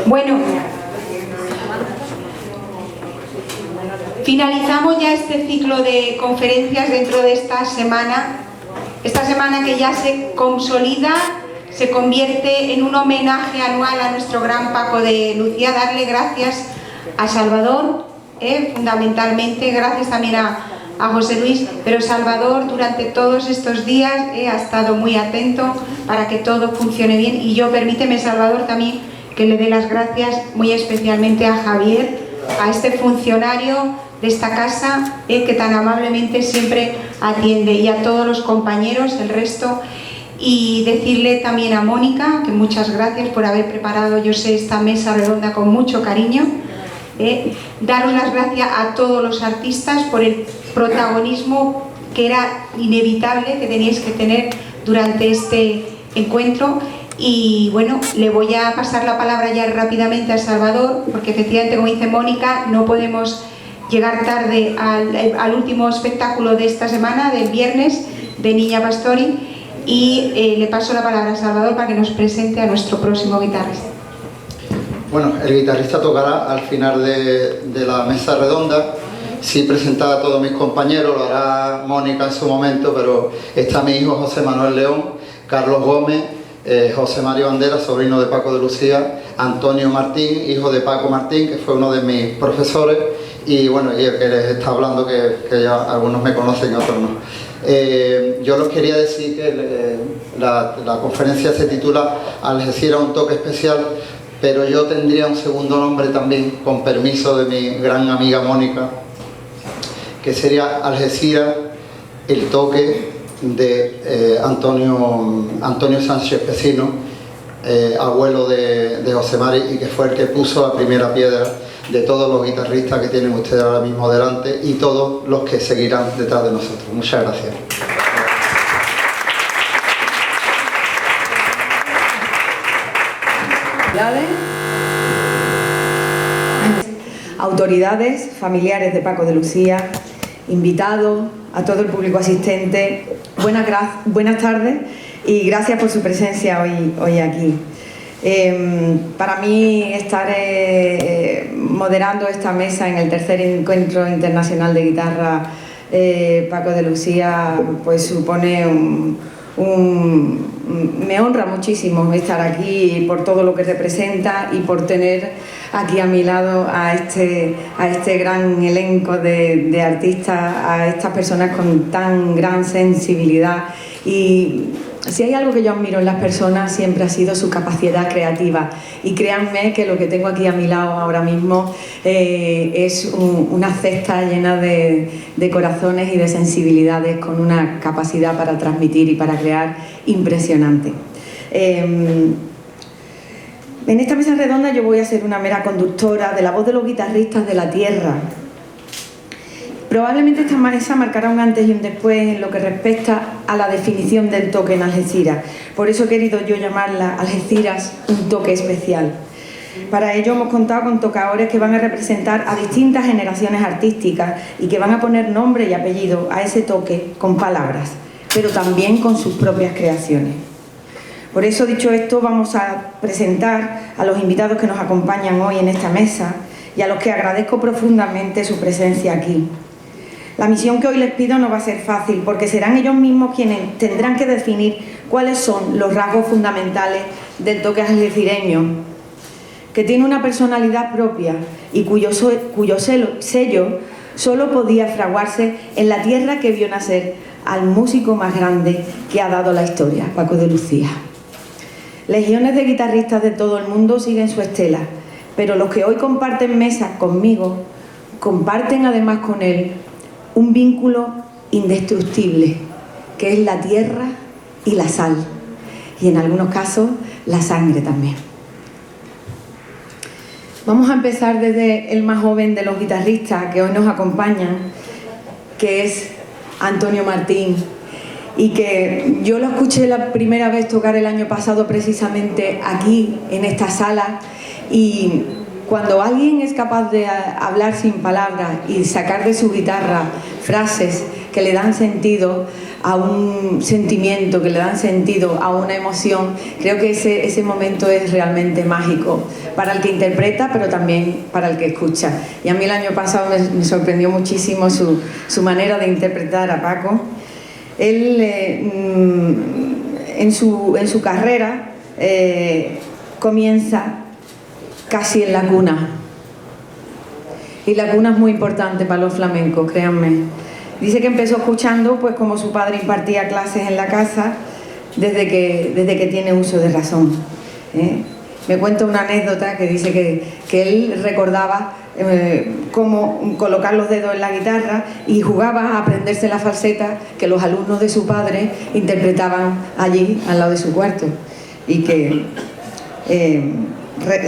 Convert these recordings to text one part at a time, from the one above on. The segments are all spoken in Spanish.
Bueno, finalizamos ya este ciclo de conferencias dentro de esta semana que ya se consolida, se convierte en un homenaje anual a nuestro gran Paco de Lucía. Darle gracias a Salvador, fundamentalmente, gracias también a José Luis, pero Salvador durante todos estos días ha estado muy atento para que todo funcione bien, y yo, permíteme, Salvador, también que le dé las gracias muy especialmente a Javier, a este funcionario de esta casa que tan amablemente siempre atiende, y a todos los compañeros, el resto, y decirle también a Mónica que muchas gracias por haber preparado, yo sé, esta mesa redonda con mucho cariño. Daros las gracias a todos los artistas por el protagonismo que era inevitable que teníais que tener durante este encuentro. Y bueno, le voy a pasar la palabra ya rápidamente a Salvador, porque efectivamente, como dice Mónica, no podemos llegar tarde al último espectáculo de esta semana, del viernes, de Niña Pastori, y le paso la palabra a Salvador para que nos presente a nuestro próximo guitarrista. Bueno, el guitarrista tocará al final de la mesa redonda. Sí, presentar a todos mis compañeros, lo hará Mónica en su momento, pero está mi hijo José Manuel León, Carlos Gómez, José Mario Bandera, sobrino de Paco de Lucía, Antonio Martín, hijo de Paco Martín, que fue uno de mis profesores, y bueno, y el que les está hablando, que ya algunos me conocen y otros no. Yo les quería decir que la conferencia se titula Algeciras, un toque especial, pero yo tendría un segundo nombre también, con permiso de mi gran amiga Mónica, que sería Algeciras, el toque de Antonio Sánchez Pecino, abuelo de José Mari, y que fue el que puso la primera piedra de todos los guitarristas que tienen ustedes ahora mismo delante y todos los que seguirán detrás de nosotros. Muchas gracias. Autoridades, familiares de Paco de Lucía, invitados, a todo el público asistente, buenas tardes y gracias por su presencia hoy aquí. Para mí estar moderando esta mesa en el tercer encuentro internacional de guitarra Paco de Lucía, pues supone me honra muchísimo estar aquí por todo lo que representa y por tener aquí a mi lado a este gran elenco de artistas, a estas personas con tan gran sensibilidad. Y si hay algo que yo admiro en las personas siempre ha sido su capacidad creativa, y créanme que lo que tengo aquí a mi lado ahora mismo es una cesta llena de corazones y de sensibilidades, con una capacidad para transmitir y para crear impresionante. En esta mesa redonda yo voy a ser una mera conductora de la voz de los guitarristas de la tierra. Probablemente esta mesa marcará un antes y un después en lo que respecta a la definición del toque en Algeciras. Por eso he querido yo llamarla Algeciras, un toque especial. Para ello hemos contado con tocadores que van a representar a distintas generaciones artísticas y que van a poner nombre y apellido a ese toque con palabras, pero también con sus propias creaciones. Por eso, dicho esto, vamos a presentar a los invitados que nos acompañan hoy en esta mesa y a los que agradezco profundamente su presencia aquí. La misión que hoy les pido no va a ser fácil, porque serán ellos mismos quienes tendrán que definir cuáles son los rasgos fundamentales del toque algecireño, que tiene una personalidad propia y cuyo sello solo podía fraguarse en la tierra que vio nacer al músico más grande que ha dado la historia, Paco de Lucía. Legiones de guitarristas de todo el mundo siguen su estela, pero los que hoy comparten mesa conmigo comparten además con él un vínculo indestructible, que es la tierra y la sal, y en algunos casos la sangre también. Vamos a empezar desde el más joven de los guitarristas que hoy nos acompañan, que es Antonio Martín, y que yo lo escuché la primera vez tocar el año pasado precisamente aquí, en esta sala, y cuando alguien es capaz de hablar sin palabras y sacar de su guitarra frases que le dan sentido a un sentimiento, que le dan sentido a una emoción, creo que ese momento es realmente mágico para el que interpreta, pero también para el que escucha. Y a mí el año pasado me sorprendió muchísimo su manera de interpretar a Paco. Él en su carrera comienza casi en la cuna, y la cuna es muy importante para los flamencos, créanme. Dice que empezó escuchando pues como su padre impartía clases en la casa desde que tiene uso de razón. Me cuenta una anécdota que dice que él recordaba cómo colocar los dedos en la guitarra y jugaba a aprenderse la falseta que los alumnos de su padre interpretaban allí al lado de su cuarto, y que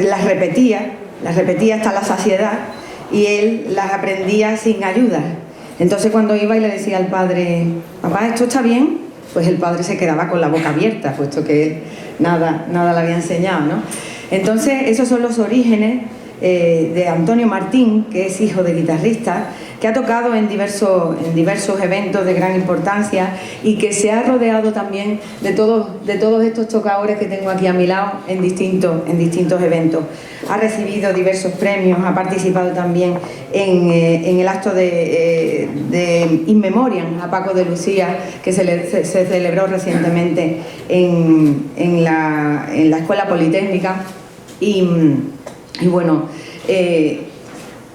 las repetía hasta la saciedad, y él las aprendía sin ayuda. Entonces cuando iba y le decía al padre: papá, ¿esto está bien?, pues el padre se quedaba con la boca abierta, puesto que él nada le había enseñado, ¿no? Entonces esos son los orígenes de Antonio Martín, que es hijo de guitarrista, que ha tocado en diversos eventos de gran importancia y que se ha rodeado también de todos estos tocadores que tengo aquí a mi lado en distintos eventos. Ha recibido diversos premios, ha participado también en el acto de In Memoriam a Paco de Lucía, que se celebró recientemente en la Escuela Politécnica, y bueno,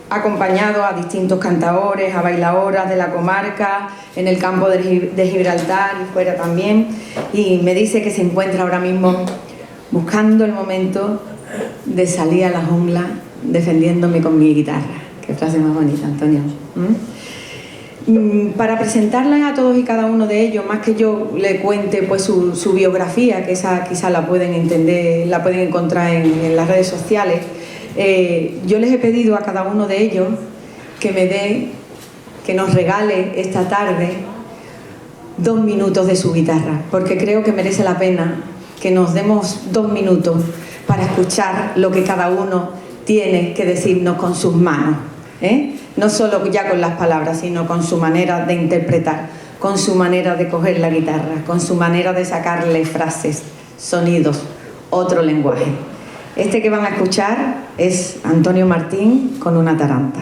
ha acompañado a distintos cantaores, a bailadoras de la comarca, en el campo de Gibraltar y fuera también, y me dice que se encuentra ahora mismo buscando el momento de salir a la jungla defendiéndome con mi guitarra. Qué frase más bonita, Antonio. Para presentarles a todos y cada uno de ellos, más que yo le cuente pues su biografía, que esa quizá la pueden entender, la pueden encontrar en las redes sociales, yo les he pedido a cada uno de ellos que nos regale esta tarde 2 minutos de su guitarra, porque creo que merece la pena que nos demos 2 minutos para escuchar lo que cada uno tiene que decirnos con sus manos, no solo ya con las palabras, sino con su manera de interpretar, con su manera de coger la guitarra, con su manera de sacarle frases, sonidos, otro lenguaje. Este que van a escuchar es Antonio Martín con una taranta.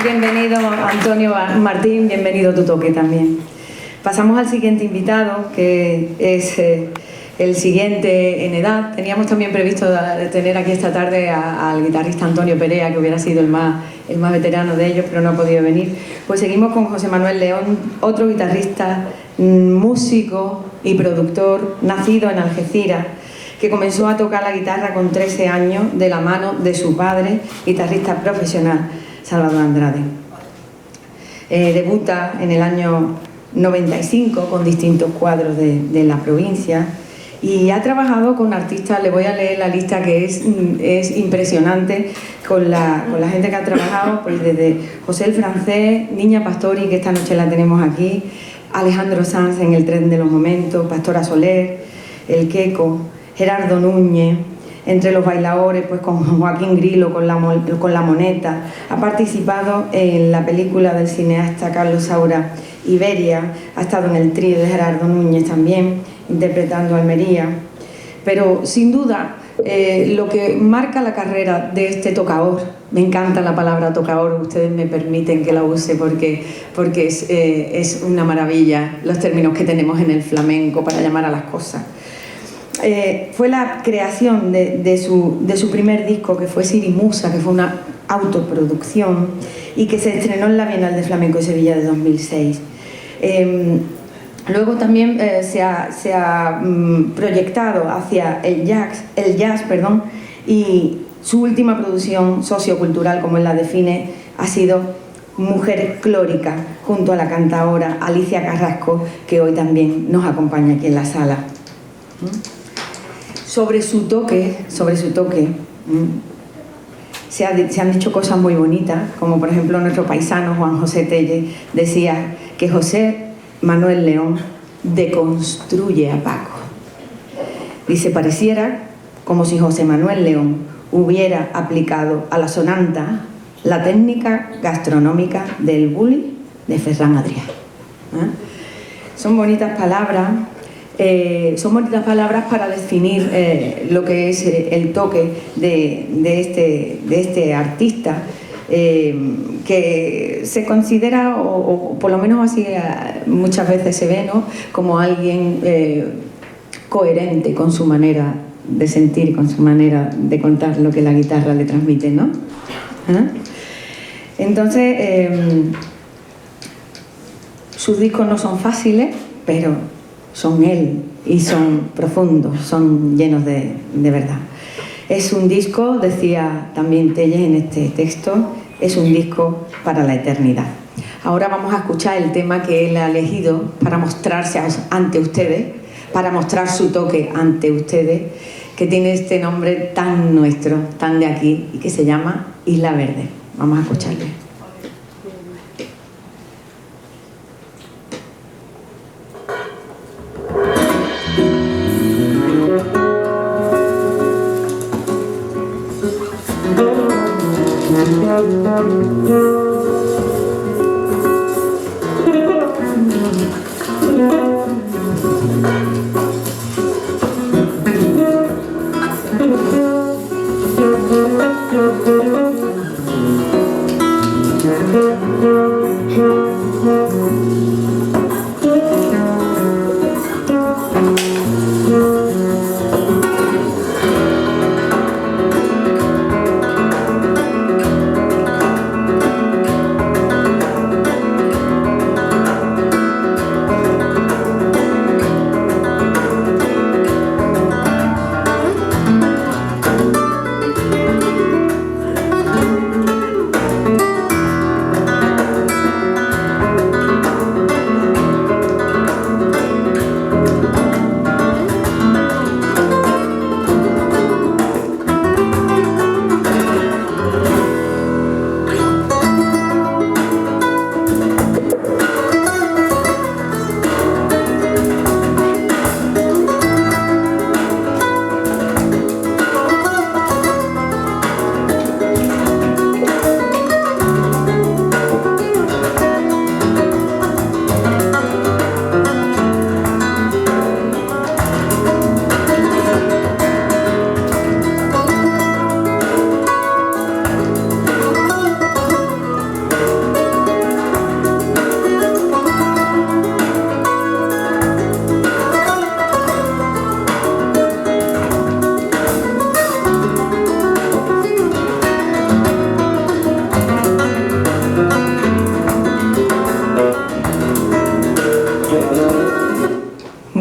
Bienvenido Antonio Martín, bienvenido tu toque también. Pasamos al siguiente invitado, que es el siguiente en edad. Teníamos también previsto tener aquí esta tarde al guitarrista Antonio Perea, que hubiera sido el más veterano de ellos, pero no ha podido venir. Pues seguimos con José Manuel León, otro guitarrista, músico y productor, nacido en Algeciras, que comenzó a tocar la guitarra con 13 años de la mano de su padre, guitarrista profesional, Salvador Andrade. Debuta en el año 95 con distintos cuadros de la provincia y ha trabajado con artistas. Le voy a leer la lista, que es impresionante, con la gente que ha trabajado, pues desde José el Francés, Niña Pastori, que esta noche la tenemos aquí, Alejandro Sanz en El Tren de los Momentos, Pastora Soler, El Queco, Gerardo Núñez, entre los bailadores, pues con Joaquín Grilo, con la Moneta. Ha participado en la película del cineasta Carlos Saura, Iberia. Ha estado en el trío de Gerardo Núñez también, interpretando Almería. Pero sin duda, lo que marca la carrera de este tocador, me encanta la palabra tocador, ustedes me permiten que la use porque es una maravilla los términos que tenemos en el flamenco para llamar a las cosas. Fue la creación de su primer disco, que fue Sirimusa, que fue una autoproducción y que se estrenó en la Bienal de Flamenco de Sevilla de 2006. Luego también se ha proyectado hacia el jazz, y su última producción sociocultural, como él la define, ha sido Mujer Clórica, junto a la cantaora Alicia Carrasco, que hoy también nos acompaña aquí en la sala. Sobre su toque, se han dicho cosas muy bonitas, como por ejemplo nuestro paisano Juan José Telle decía que José Manuel León deconstruye a Paco. Dice, pareciera como si José Manuel León hubiera aplicado a la sonanta la técnica gastronómica del bully de Ferran Adrià. Son bonitas palabras. Para definir lo que es el toque de este artista, que se considera, o por lo menos así muchas veces se ve, ¿no?, como alguien coherente con su manera de sentir, con su manera de contar lo que la guitarra le transmite, ¿no? Entonces, sus discos no son fáciles, pero son él y son profundos, son llenos de verdad. Es un disco, decía también Telle en este texto, es un disco para la eternidad. Ahora vamos a escuchar el tema que él ha elegido para mostrarse ante ustedes, para mostrar su toque ante ustedes, que tiene este nombre tan nuestro, tan de aquí, y que se llama Isla Verde. Vamos a escucharle.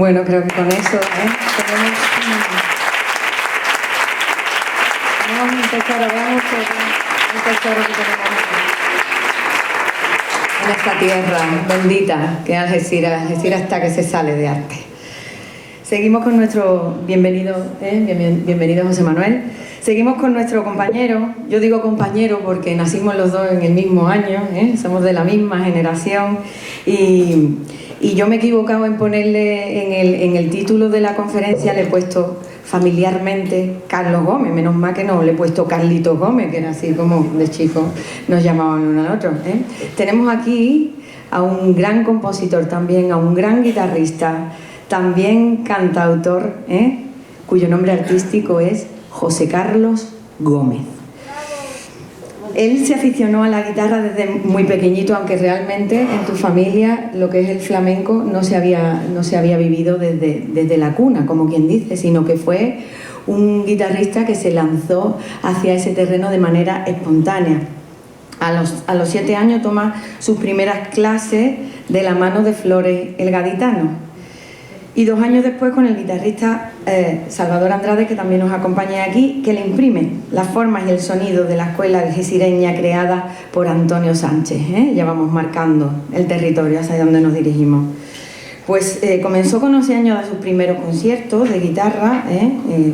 Bueno, creo que con eso tenemos un tesoro, veamos un tesoro que tenemos en esta tierra bendita que es Algeciras. Algeciras hasta que se sale de arte. Seguimos con nuestro bienvenido José Manuel. Seguimos con nuestro compañero. Yo digo compañero porque nacimos los dos en el mismo año, somos de la misma generación y yo me he equivocado en ponerle en el título de la conferencia, le he puesto familiarmente Carlos Gómez, menos mal que no le he puesto Carlitos Gómez, que era así como de chicos nos llamaban uno al otro. Tenemos aquí a un gran compositor también, a un gran guitarrista, también cantautor, cuyo nombre artístico es José Carlos Gómez. Él se aficionó a la guitarra desde muy pequeñito, aunque realmente en tu familia lo que es el flamenco no se había vivido desde la cuna, como quien dice, sino que fue un guitarrista que se lanzó hacia ese terreno de manera espontánea. A los 7 años toma sus primeras clases de la mano de Flores el Gaditano. Y 2 años después con el guitarrista Salvador Andrade, que también nos acompaña aquí, que le imprime las formas y el sonido de la escuela algecireña creada por Antonio Sánchez. Ya vamos marcando el territorio hacia donde nos dirigimos. Pues comenzó con 11 años a dar sus primeros conciertos de guitarra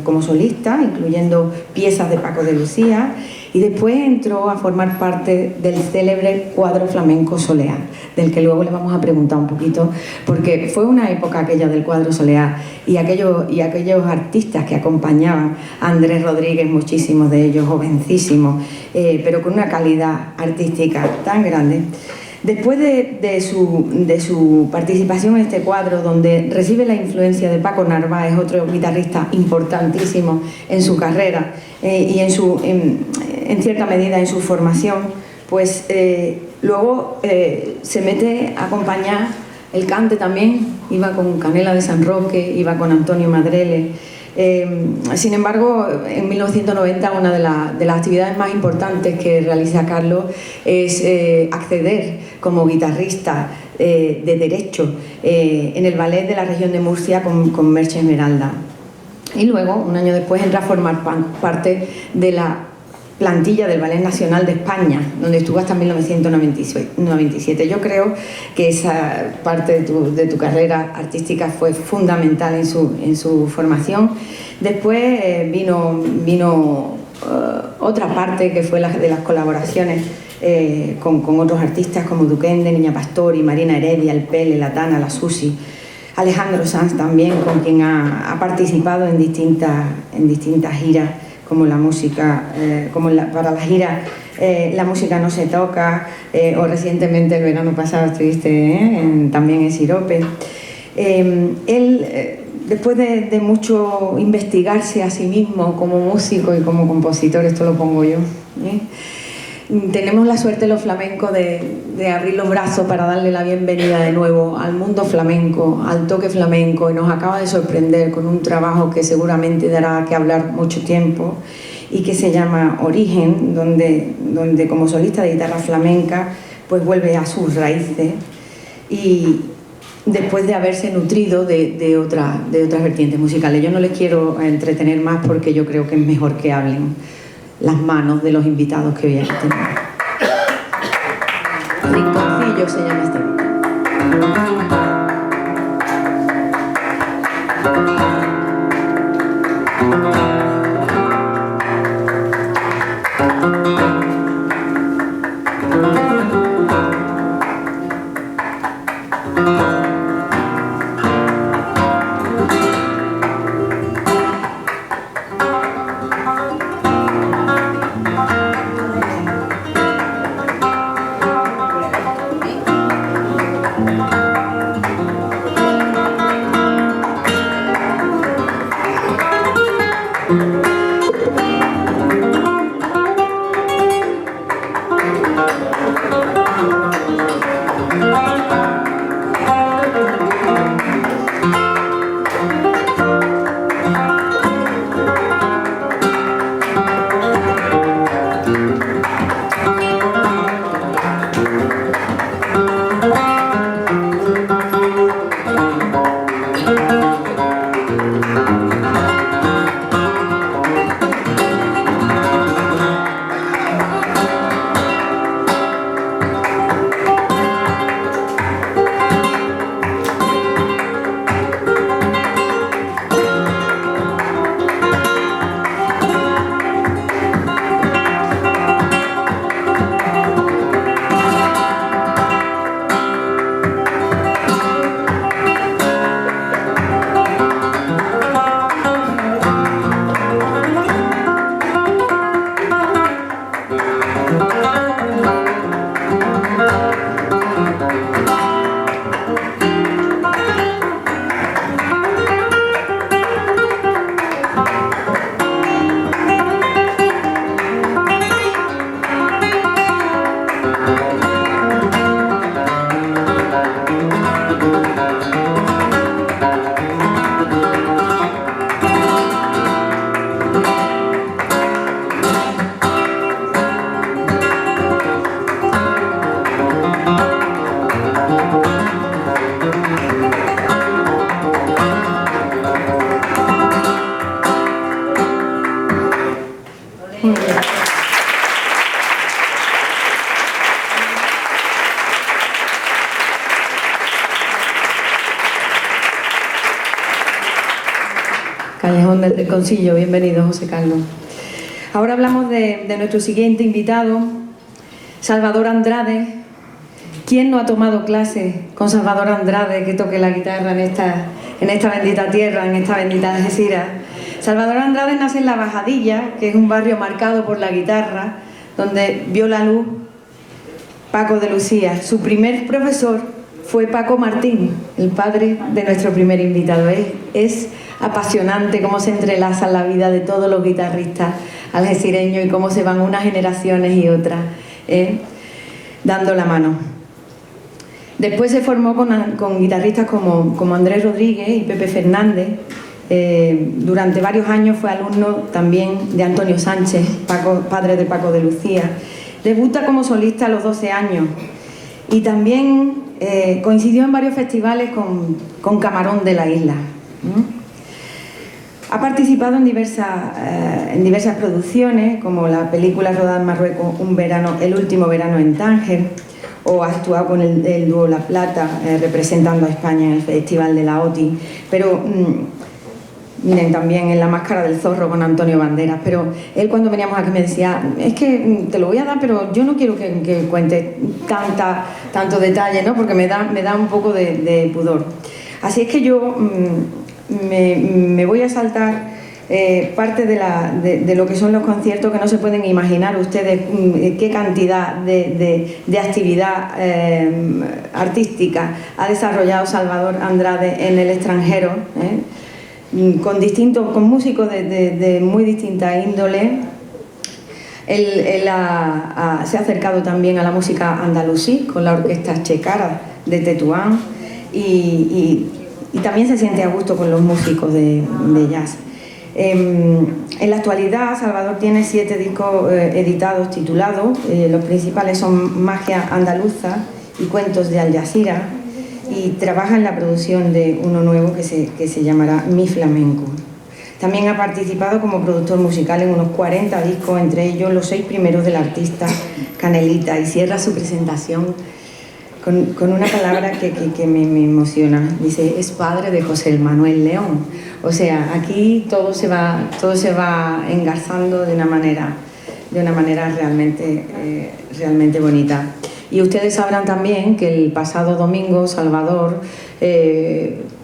como solista, incluyendo piezas de Paco de Lucía, y después entró a formar parte del célebre cuadro flamenco Soleá, del que luego le vamos a preguntar un poquito, porque fue una época aquella del cuadro Soleá y aquellos artistas que acompañaban a Andrés Rodríguez, muchísimos de ellos jovencísimos, pero con una calidad artística tan grande. Después de su participación en este cuadro, donde recibe la influencia de Paco Narváez, otro guitarrista importantísimo en su carrera y en cierta medida en su formación, pues luego se mete a acompañar el cante también, iba con Canela de San Roque, iba con Antonio Madrele. Sin embargo, en 1990 una de las actividades más importantes que realiza Carlos es acceder como guitarrista de derecho en el ballet de la región de Murcia con Merche Esmeralda. Y luego, un año después, entra a formar parte de la plantilla del Ballet Nacional de España, donde estuvo hasta 1997. Yo creo que esa parte de tu carrera artística fue fundamental en su formación. Después vino otra parte que fue la de las colaboraciones con otros artistas como Duquende, Niña Pastori, Marina Heredia, El Pele, La Tana, La Susi, Alejandro Sanz también, con quien ha participado en distintas giras, como la música, para la gira La música no se toca, o recientemente el verano pasado estuviste también en Sirope. Él, después de mucho investigarse a sí mismo como músico y como compositor, esto lo pongo yo, tenemos la suerte los flamencos de abrir los brazos para darle la bienvenida de nuevo al mundo flamenco, al toque flamenco, y nos acaba de sorprender con un trabajo que seguramente dará que hablar mucho tiempo y que se llama Origen, donde como solista de guitarra flamenca pues vuelve a sus raíces y después de haberse nutrido de otras vertientes musicales. Yo no les quiero entretener más porque yo creo que es mejor que hablen las manos de los invitados que hoy aquí tenemos. Rinconcillo se llama este grupo. Muy bien. Callejón del Concilio, bienvenido, José Carlos. Ahora hablamos de nuestro siguiente invitado, Salvador Andrade. ¿Quién no ha tomado clase con Salvador Andrade, que toque la guitarra en esta bendita tierra, en esta bendita Algeciras? Salvador Andrade nace en La Bajadilla, que es un barrio marcado por la guitarra, donde vio la luz Paco de Lucía. Su primer profesor fue Paco Martín, el padre de nuestro primer invitado. Es apasionante cómo se entrelazan la vida de todos los guitarristas algecireños y cómo se van unas generaciones y otras dando la mano. Después se formó con guitarristas como Andrés Rodríguez y Pepe Fernández. Durante varios años fue alumno también de Antonio Sánchez, padre de Paco de Lucía. Debuta como solista a los 12 años y también coincidió en varios festivales con Camarón de la Isla. Ha participado en diversas producciones, como la película rodada en Marruecos, El último verano en Tánger, o ha actuado con el dúo La Plata, representando a España en el Festival de la OTI. Pero miren, también en La Máscara del Zorro con Antonio Banderas. Pero él, cuando veníamos aquí, me decía: es que te lo voy a dar, pero yo no quiero que cuentes tanto detalle, ¿no? Porque me da un poco de pudor. Así es que yo me voy a saltar parte de lo que son los conciertos, que no se pueden imaginar ustedes qué cantidad de actividad artística ha desarrollado Salvador Andrade en el extranjero, con músicos de muy distinta índole. Él se ha acercado también a la música andalusí con la orquesta Checara de Tetuán y también se siente a gusto con los músicos de jazz. En la actualidad, Salvador tiene 7 discos editados titulados. Los principales son Magia Andaluza y Cuentos de Algeciras, y trabaja en la producción de uno nuevo que se llamará Mi Flamenco. También ha participado como productor musical en unos 40 discos, entre ellos los 6 primeros del artista Canelita, y cierra su presentación con una palabra que me emociona. Dice: es padre de José Manuel León. O sea, aquí todo se va engarzando de una manera realmente bonita. Y ustedes sabrán también que el pasado domingo Salvador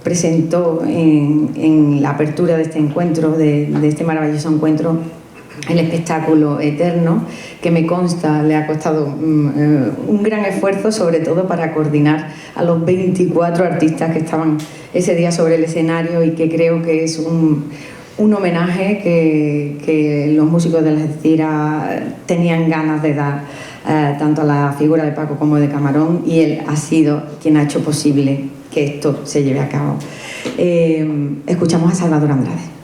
presentó en la apertura de este encuentro, de este maravilloso encuentro, el espectáculo Eterno, que me consta le ha costado un gran esfuerzo, sobre todo para coordinar a los 24 artistas que estaban ese día sobre el escenario, y que creo que es un homenaje que los músicos de Algeciras tenían ganas de dar tanto a la figura de Paco como de Camarón, y él ha sido quien ha hecho posible que esto se lleve a cabo. Escuchamos a Salvador Andrade.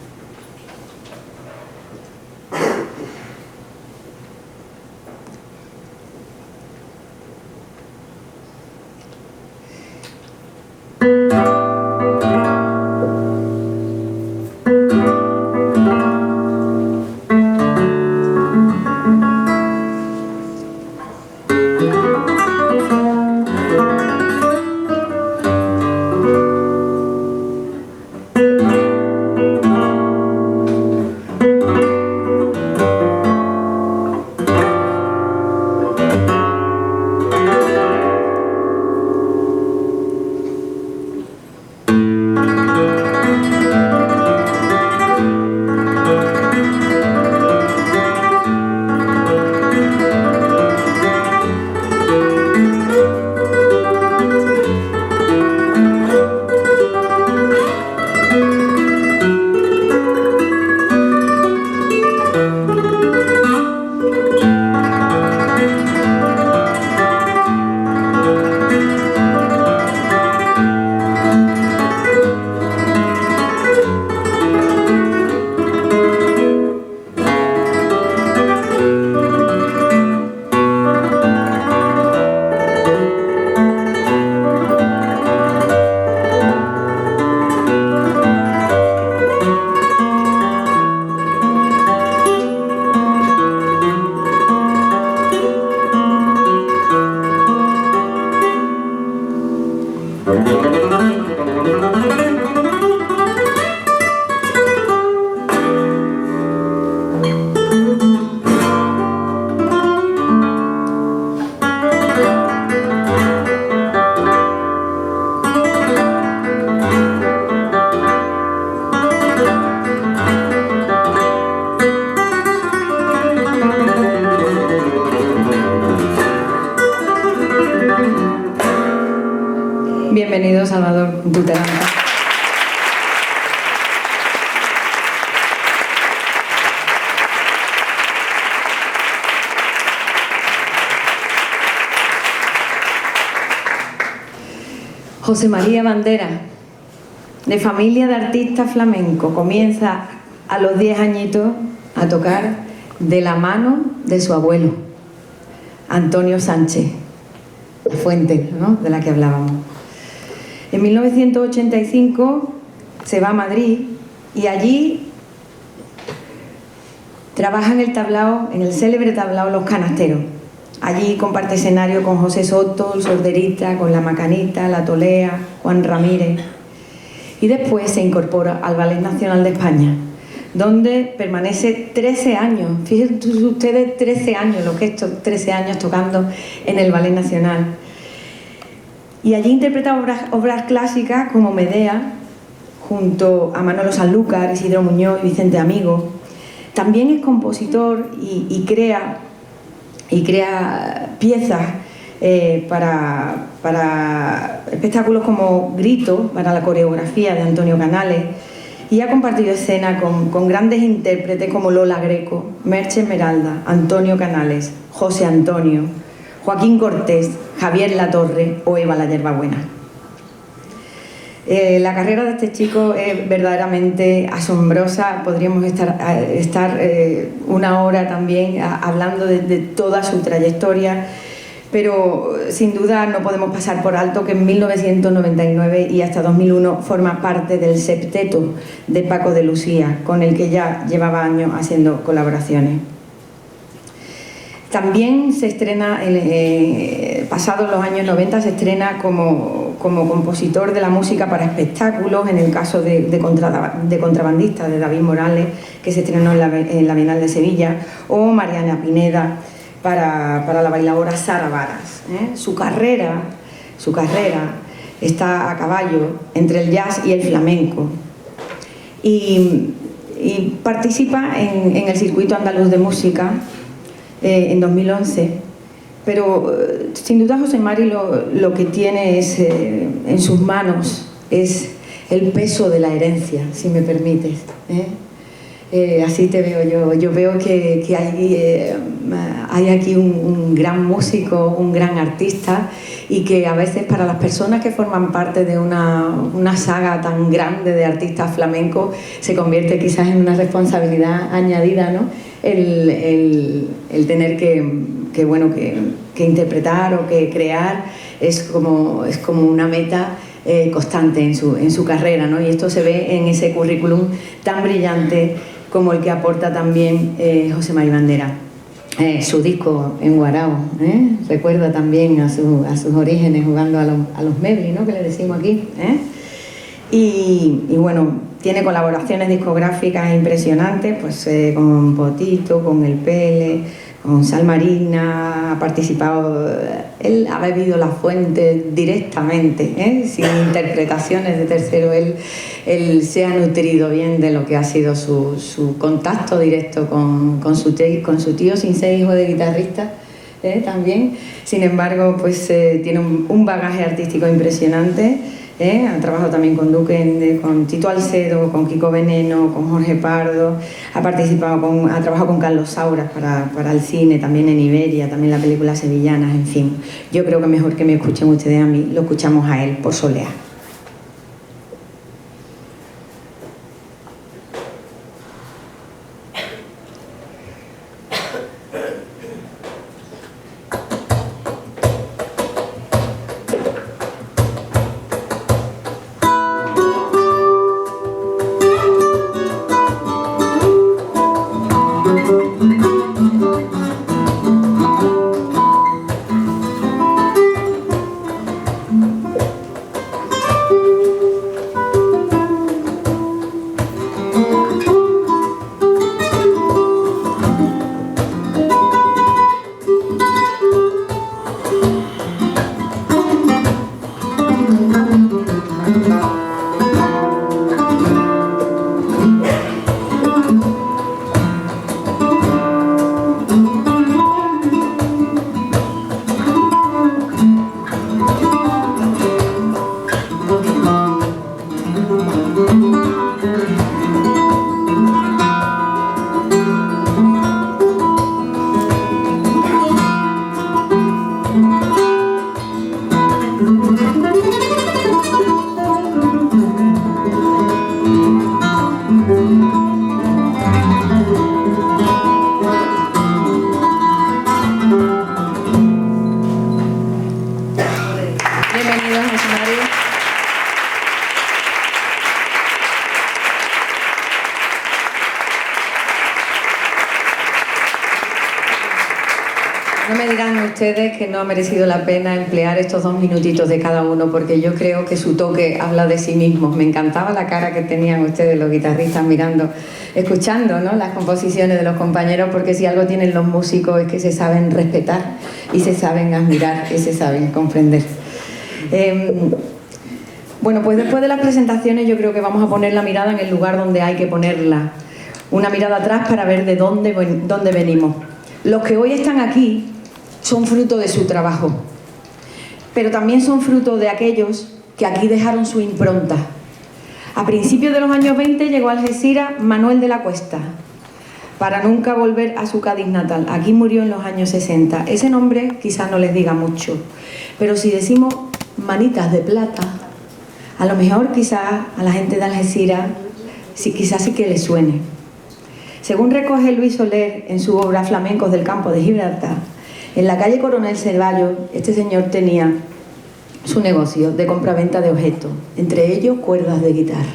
Bienvenido, Salvador, tu talento. José María Bandera, de familia de artistas flamencos, comienza a los 10 añitos a tocar de la mano de su abuelo, Antonio Sánchez, la fuente, ¿no?, de la que hablábamos. En 1985 se va a Madrid y allí trabaja en el tablao, en el célebre tablao Los Canasteros. Allí comparte escenario con José Soto, el sorderista, con La Macanita, La Tolea, Juan Ramírez. Y después se incorpora al Ballet Nacional de España, donde permanece 13 años. Fíjense ustedes, 13 años, lo que es 13 años tocando en el Ballet Nacional. Y allí interpreta obras clásicas como Medea, junto a Manolo Sanlúcar, Isidro Muñoz y Vicente Amigo. También es compositor y crea piezas para espectáculos como Grito, para la coreografía de Antonio Canales, y ha compartido escena con grandes intérpretes como Lola Greco, Merche Esmeralda, Antonio Canales, José Antonio, Joaquín Cortés, Javier Latorre o Eva la Yerbabuena. La carrera de este chico es verdaderamente asombrosa. Podríamos estar una hora también hablando de toda su trayectoria, pero sin duda no podemos pasar por alto que en 1999 y hasta 2001 forma parte del septeto de Paco de Lucía, con el que ya llevaba años haciendo colaboraciones. También se estrena, pasados los años 90, se estrena como compositor de la música para espectáculos, en el caso de Contrabandista, de David Morales, que se estrenó en la Bienal de Sevilla, o Mariana Pineda, para la bailadora Sara Varas. Su carrera está a caballo entre el jazz y el flamenco. Y participa en el circuito andaluz de música en 2011, pero sin duda José Mari lo que tiene es en sus manos es el peso de la herencia, si me permites. Así te veo yo veo que hay aquí un gran músico, un gran artista, y que a veces para las personas que forman parte de una saga tan grande de artistas flamencos se convierte quizás en una responsabilidad añadida, ¿no? El tener que interpretar o que crear es como una meta constante en su carrera, ¿no? Y esto se ve en ese currículum tan brillante como el que aporta también José Mari Bandera. Su disco en Guarao, recuerda también a sus orígenes jugando a los medley, ¿no?, que le decimos aquí. Y bueno, tiene colaboraciones discográficas impresionantes, pues con Potito, con El Pele, con Sal Marina. Ha participado, él ha bebido la fuente directamente, sin interpretaciones de tercero. Él se ha nutrido bien de lo que ha sido su contacto directo con su tío, sin ser hijo de guitarrista, también. Sin embargo, pues tiene un bagaje artístico impresionante. Ha trabajado también con Duque, con Tito Alcedo, con Kiko Veneno, con Jorge Pardo. Ha trabajado con Carlos Sauras para el cine, también en Iberia, también la película Sevillanas, en fin. Yo creo que mejor que me escuchen ustedes a mí, lo escuchamos a él por Soleá. No me dirán ustedes que no ha merecido la pena emplear estos 2 minutitos de cada uno, porque yo creo que su toque habla de sí mismo. Me encantaba la cara que tenían ustedes, los guitarristas, mirando, escuchando, ¿no?, las composiciones de los compañeros, porque si algo tienen los músicos es que se saben respetar y se saben admirar y se saben comprender. Bueno, pues después de las presentaciones yo creo que vamos a poner la mirada en el lugar donde hay que ponerla. Una mirada atrás para ver de dónde venimos. Los que hoy están aquí son fruto de su trabajo, pero también son fruto de aquellos que aquí dejaron su impronta. A principios de los años 20 llegó a Algeciras Manuel de la Cuesta, para nunca volver a su Cádiz natal. Aquí murió en los años 60. Ese nombre quizás no les diga mucho, pero si decimos Manitas de Plata, a lo mejor quizás a la gente de Algeciras quizás sí que les suene. Según recoge Luis Soler en su obra Flamencos del Campo de Gibraltar, en la calle Coronel Ceballos, este señor tenía su negocio de compraventa de objetos, entre ellos cuerdas de guitarra.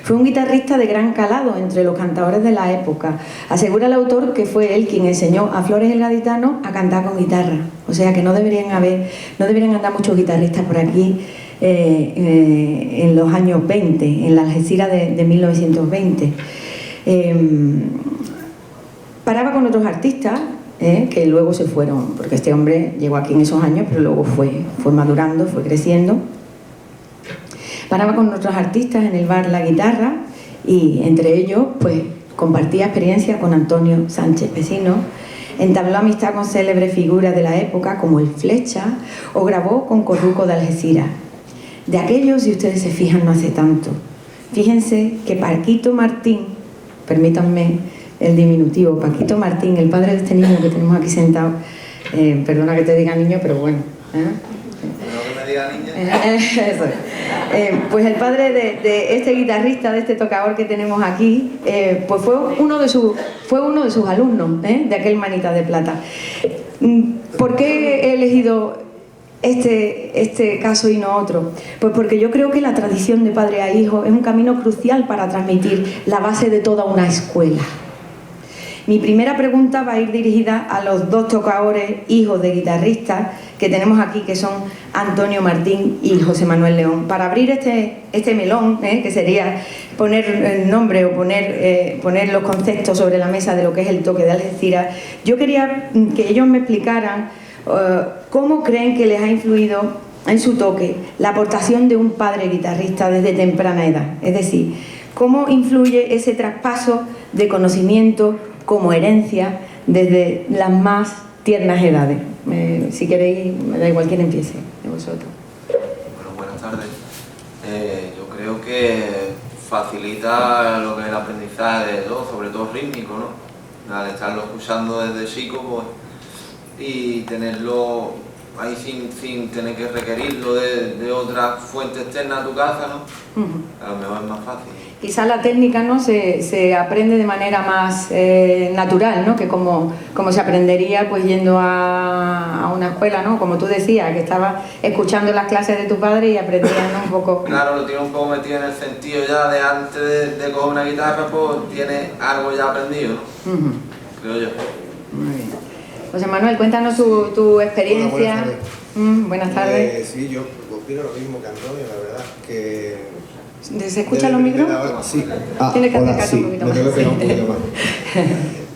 Fue un guitarrista de gran calado entre los cantadores de la época. Asegura el autor que fue él quien enseñó a Flores el Gaditano a cantar con guitarra. O sea que no deberían andar muchos guitarristas por aquí en los años 20, en la Algeciras de 1920. Paraba con otros artistas que luego se fueron, porque este hombre llegó aquí en esos años, pero luego fue madurando, fue creciendo. Paraba con otros artistas en el bar La Guitarra y entre ellos pues compartía experiencia con Antonio Sánchez Pecino, entabló amistad con célebres figuras de la época como el Flecha o grabó con Corruco de Algeciras. De aquellos, si ustedes se fijan, no hace tanto. Fíjense que Paquito Martín, permítanme el diminutivo, Paquito Martín, el padre de este niño que tenemos aquí sentado, perdona que te diga niño, pero bueno. No que me diga niña. Eso. Pues el padre de este guitarrista, de este tocador que tenemos aquí, pues fue uno de sus alumnos, de aquel Manita de Plata. ¿Por qué he elegido este caso y no otro? Pues porque yo creo que la tradición de padre a hijo es un camino crucial para transmitir la base de toda una escuela. Mi primera pregunta va a ir dirigida a los 2 tocadores hijos de guitarristas que tenemos aquí, que son Antonio Martín y José Manuel León. Para abrir este melón, que sería poner el nombre o poner los conceptos sobre la mesa de lo que es el toque de Algeciras, yo quería que ellos me explicaran cómo creen que les ha influido en su toque la aportación de un padre guitarrista desde temprana edad. Es decir, cómo influye ese traspaso de conocimiento como herencia desde las más tiernas edades. Si queréis, me da igual quién empiece de vosotros. Bueno, buenas tardes. Yo creo que facilita lo que es el aprendizaje de todo, sobre todo rítmico, ¿no? Al estarlo escuchando desde chico, pues, y tenerlo ahí sin tener que requerirlo de otra fuente externa a tu casa, ¿no? A lo mejor es más fácil. Quizás la técnica, ¿no?, se aprende de manera más natural, ¿no?, que como se aprendería pues yendo a una escuela, ¿no?, como tú decías, que estabas escuchando las clases de tu padre y aprendías, ¿no?, un poco. Claro, lo tiene un poco metido en el sentido ya de antes de coger una guitarra, pues tiene algo ya aprendido, ¿no? Creo yo. Muy bien. José Manuel, cuéntanos tu experiencia. Hola, buenas tardes. Buenas tardes. Sí, yo opino lo mismo que Antonio, la verdad, que... ¿Se escuchan los micros? Sí. Tienes que Hola, acercarte un poquito me más. tengo que pegar un poquito más.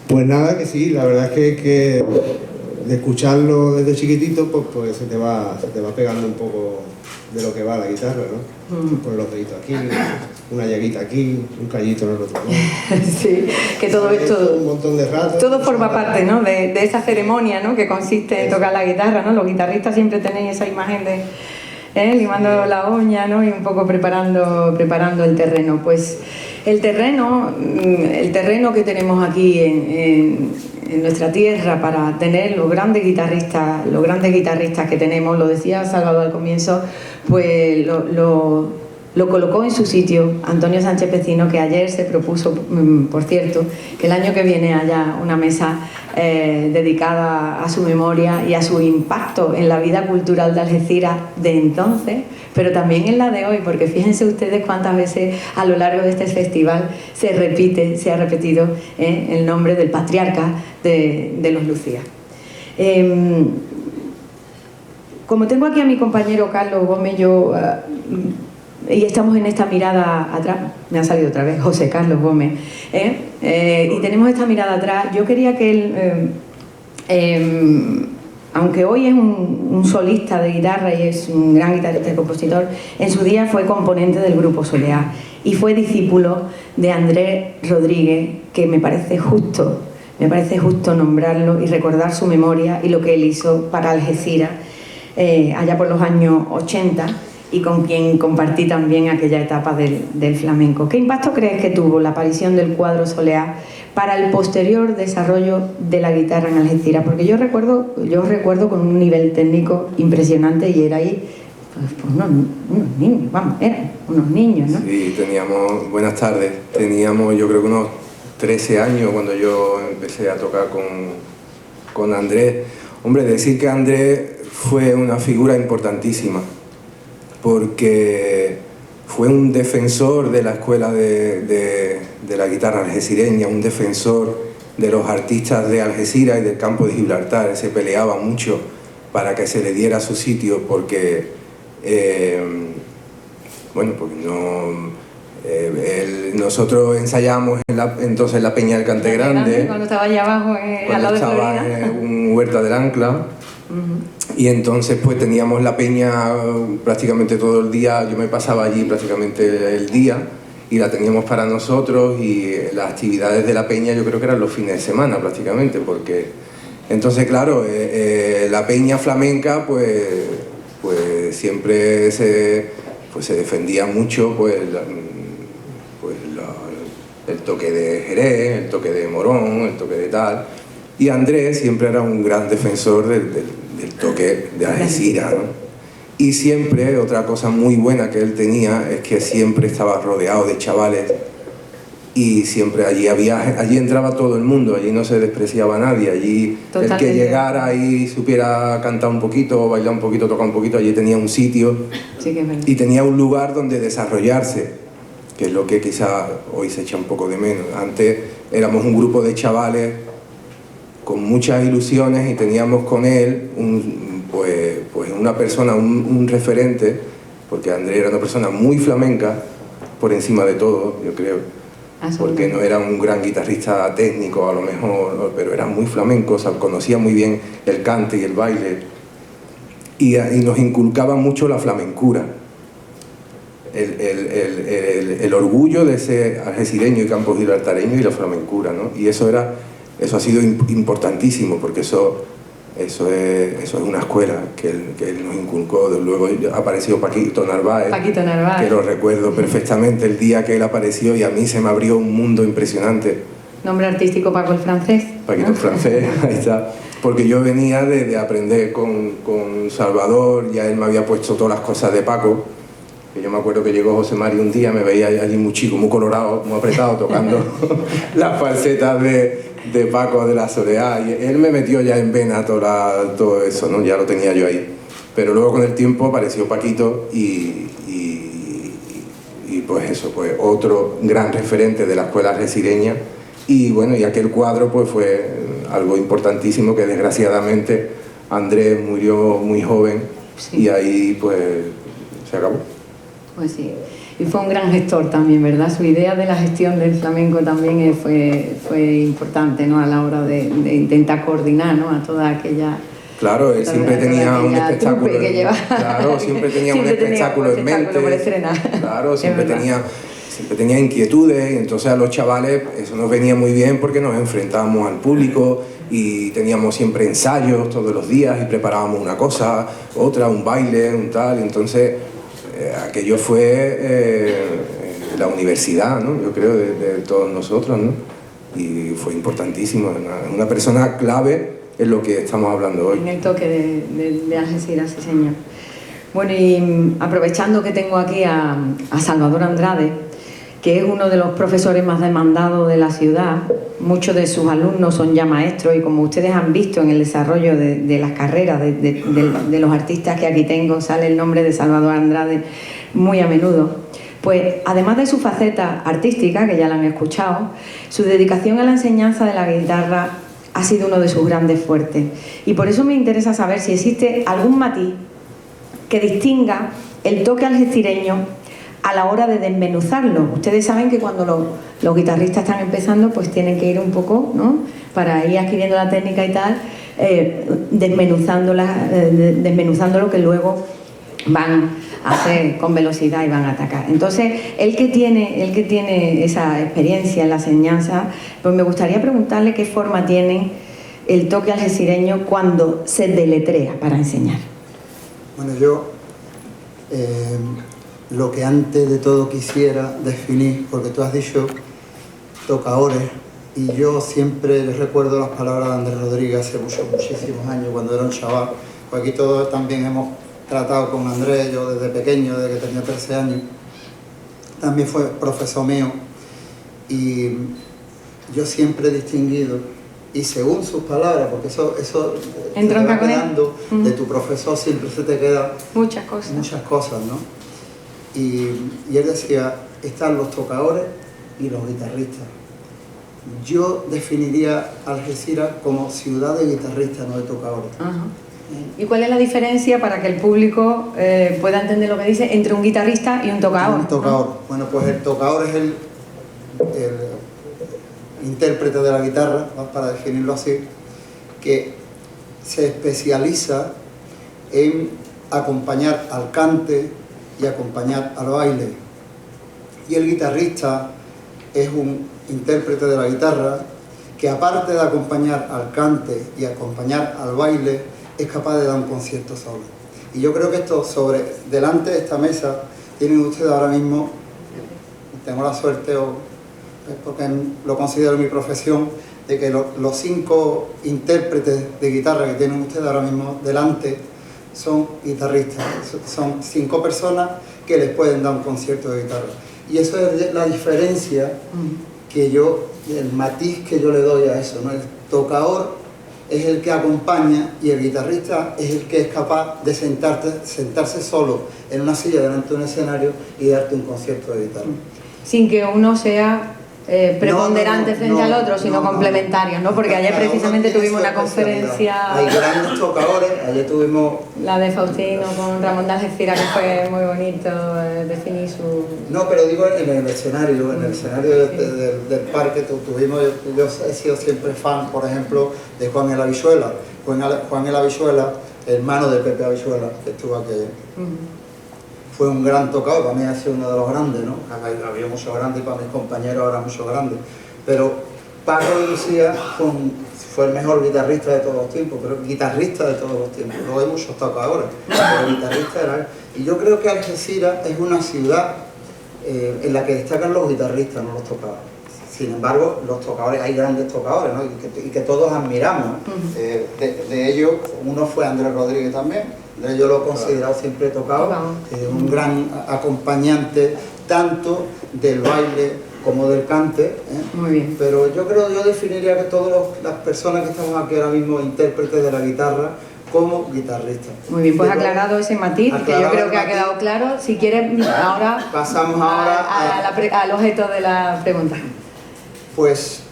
Pues nada, que sí, la verdad es que de escucharlo desde chiquitito, pues se te va pegando un poco de lo que va la guitarra, ¿no? Poner los deditos aquí, una llaguita aquí, un callito en el otro lado. Sí, que todo esto, un montón de rato. todo forma parte, ¿no?, de esa ceremonia, ¿no?, que consiste en tocar la guitarra, ¿no? Los guitarristas siempre tenéis esa imagen de limando la uña, ¿no?, y un poco preparando el terreno. Pues el terreno que tenemos aquí en nuestra tierra para tener los grandes guitarristas que tenemos, lo decía Salvador al comienzo, pues lo colocó en su sitio Antonio Sánchez Pecino, que ayer se propuso, por cierto, que el año que viene haya una mesa dedicada a su memoria y a su impacto en la vida cultural de Algeciras de entonces, pero también en la de hoy, porque fíjense ustedes cuántas veces a lo largo de este festival se ha repetido el nombre del patriarca de los Lucías. Como tengo aquí a mi compañero Carlos Gómez, y estamos en esta mirada atrás, me ha salido otra vez José Carlos Gómez, y tenemos esta mirada atrás, yo quería que él, aunque hoy es un solista de guitarra y es un gran guitarrista y compositor, en su día fue componente del grupo Soleá y fue discípulo de Andrés Rodríguez, que me parece justo nombrarlo y recordar su memoria y lo que él hizo para Algeciras allá por los años 80, y con quien compartí también aquella etapa del flamenco. ¿Qué impacto crees que tuvo la aparición del cuadro Soleá para el posterior desarrollo de la guitarra en Algeciras? Porque yo recuerdo con un nivel técnico impresionante, y era ahí pues unos niños, vamos, eran unos niños, ¿no? Sí, buenas tardes, teníamos yo creo que unos 13 años cuando yo empecé a tocar con Andrés. Hombre, decir que Andrés fue una figura importantísima, porque fue un defensor de la escuela de la guitarra algecireña, un defensor de los artistas de Algeciras y del campo de Gibraltar. Se peleaba mucho para que se le diera su sitio, porque nosotros ensayamos entonces en la Peña del Cante Grande, cuando estaba allá abajo, al lado de Florida, en un Huerta del Ancla. Y entonces pues teníamos la peña prácticamente todo el día, yo me pasaba allí prácticamente el día y la teníamos para nosotros, y las actividades de la peña yo creo que eran los fines de semana prácticamente, porque entonces claro, la peña flamenca pues siempre se defendía mucho el toque de Jerez, el toque de Morón, el toque de tal. Y Andrés siempre era un gran defensor del toque de Algeciras, ¿no? Y siempre, otra cosa muy buena que él tenía, es que siempre estaba rodeado de chavales, y siempre allí entraba todo el mundo, allí no se despreciaba a nadie, allí totalmente. El que llegara y supiera cantar un poquito, bailar un poquito, tocar un poquito, allí tenía un sitio, sí, que es verdad. Y tenía un lugar donde desarrollarse, que es lo que quizá hoy se echa un poco de menos. Antes éramos un grupo de chavales con muchas ilusiones, y teníamos con él una persona, un referente, porque Andrés era una persona muy flamenca por encima de todo, yo creo, porque no era un gran guitarrista técnico a lo mejor, pero era muy flamenco, o sea, conocía muy bien el cante y el baile, y nos inculcaba mucho la flamencura, el orgullo de ser algecireño y campo gibraltareño, y la flamencura, ¿no? Y eso ha sido importantísimo, porque eso es una escuela que él nos inculcó. Luego apareció Paquito Narváez, que lo recuerdo perfectamente el día que él apareció, y a mí se me abrió un mundo impresionante. Nombre artístico Paco el Francés. Paquito el Francés, ahí está. Porque yo venía de aprender con Salvador, ya él me había puesto todas las cosas de Paco. Que yo me acuerdo que llegó José Mari un día, me veía allí muy chico, muy colorado, muy apretado, tocando las falsetas de Paco de la Soleá, y él me metió ya en vena todo eso, ¿no? Ya lo tenía yo ahí. Pero luego con el tiempo apareció Paquito, y pues eso, pues otro gran referente de la escuela algecireña. Y bueno, y aquel cuadro pues fue algo importantísimo, que desgraciadamente Andrés murió muy joven, sí. Y ahí pues se acabó. Pues sí, y fue un gran gestor también, ¿verdad? Su idea de la gestión del flamenco también fue importante, ¿no? A la hora de intentar coordinar, ¿no? A toda aquella... Claro, él siempre tenía un espectáculo. Claro, siempre tenía un espectáculo en mente. Claro, siempre tenía inquietudes, y entonces a los chavales eso nos venía muy bien, porque nos enfrentábamos al público y teníamos siempre ensayos todos los días, y preparábamos una cosa, otra, un baile, un tal, y entonces aquello fue la universidad, ¿no? Yo creo, de todos nosotros, ¿no? Y fue importantísimo, una persona clave en lo que estamos hablando hoy. En el toque de Algeciras, sí señor. Bueno, y aprovechando que tengo aquí a Salvador Andrade, que es uno de los profesores más demandados de la ciudad, muchos de sus alumnos son ya maestros, y como ustedes han visto en el desarrollo de las carreras de los artistas que aquí tengo, sale el nombre de Salvador Andrade muy a menudo. Pues además de su faceta artística, que ya la han escuchado, su dedicación a la enseñanza de la guitarra ha sido uno de sus grandes fuertes. Y por eso me interesa saber si existe algún matiz que distinga el toque algecireño a la hora de desmenuzarlo. Ustedes saben que cuando los guitarristas están empezando, pues tienen que ir un poco, ¿no?, para ir adquiriendo la técnica y tal, desmenuzando lo que luego van a hacer con velocidad y van a atacar. Entonces, el que tiene esa experiencia en la enseñanza, pues me gustaría preguntarle qué forma tiene el toque algecireño cuando se deletrea para enseñar. Bueno, yo lo que antes de todo quisiera definir, porque tú has dicho tocadores, y yo siempre recuerdo las palabras de Andrés Rodríguez hace muchísimos años, cuando era un chaval, pues aquí todos también hemos tratado con Andrés, yo desde pequeño, desde que tenía 13 años, también fue profesor mío, y yo siempre he distinguido, y según sus palabras, porque eso te va quedando, de tu profesor siempre se te quedan muchas cosas, ¿no? Y él decía, están los tocadores y los guitarristas. Yo definiría Algeciras como ciudad de guitarristas, no de tocadores. Ajá. ¿Y cuál es la diferencia, para que el público pueda entender lo que dice, entre un guitarrista y un tocador? Un tocador. ¿No? Bueno, pues el tocador es el intérprete de la guitarra, ¿no?, para definirlo así, que se especializa en acompañar al cante y acompañar al baile. Y el guitarrista es un intérprete de la guitarra que, aparte de acompañar al cante y acompañar al baile, es capaz de dar un concierto solo. Y yo creo que esto, delante de esta mesa, tienen ustedes ahora mismo, tengo la suerte, porque lo considero mi profesión, de que los 5 intérpretes de guitarra que tienen ustedes ahora mismo delante son guitarristas. Son 5 personas que les pueden dar un concierto de guitarra. Y eso es la diferencia el matiz que yo le doy a eso, ¿no? El tocador es el que acompaña y el guitarrista es el que es capaz de sentarse solo en una silla delante de un escenario y darte un concierto de guitarra. Sin que uno sea preponderante frente al otro, sino complementarios, ¿no? Porque ayer precisamente tuvimos una conferencia... Hay grandes tocadores, ayer tuvimos... La de Faustino con Ramón de Algeciras, que fue muy bonito definir su... No, pero digo en el escenario, del parque tuvimos... Yo he sido siempre fan, por ejemplo, de Juan el Habichuela. Juan el Habichuela, hermano de Pepe Habichuela, que estuvo aquí ayer. Fue un gran tocador, para mí ha sido uno de los grandes, ¿no? Había muchos grandes y para mis compañeros ahora muchos grandes. Pero Paco de Lucía fue el mejor guitarrista de todos los tiempos, pero guitarrista de todos los tiempos. Luego hay muchos tocadores, pero guitarrista era él. Y yo creo que Algeciras es una ciudad en la que destacan los guitarristas, no los tocadores. Sin embargo, los tocadores, hay grandes tocadores, ¿no? y que todos admiramos. De ellos, uno fue Andrés Rodríguez también. Yo lo he considerado siempre tocado, un gran acompañante tanto del baile como del cante. Muy bien. Pero yo definiría que todas las personas que estamos aquí ahora mismo, intérpretes de la guitarra, como guitarristas. Muy bien, pues aclarado ese matiz, que yo creo que ha quedado claro. Si quieres, ahora pasamos al objeto de la pregunta. Pues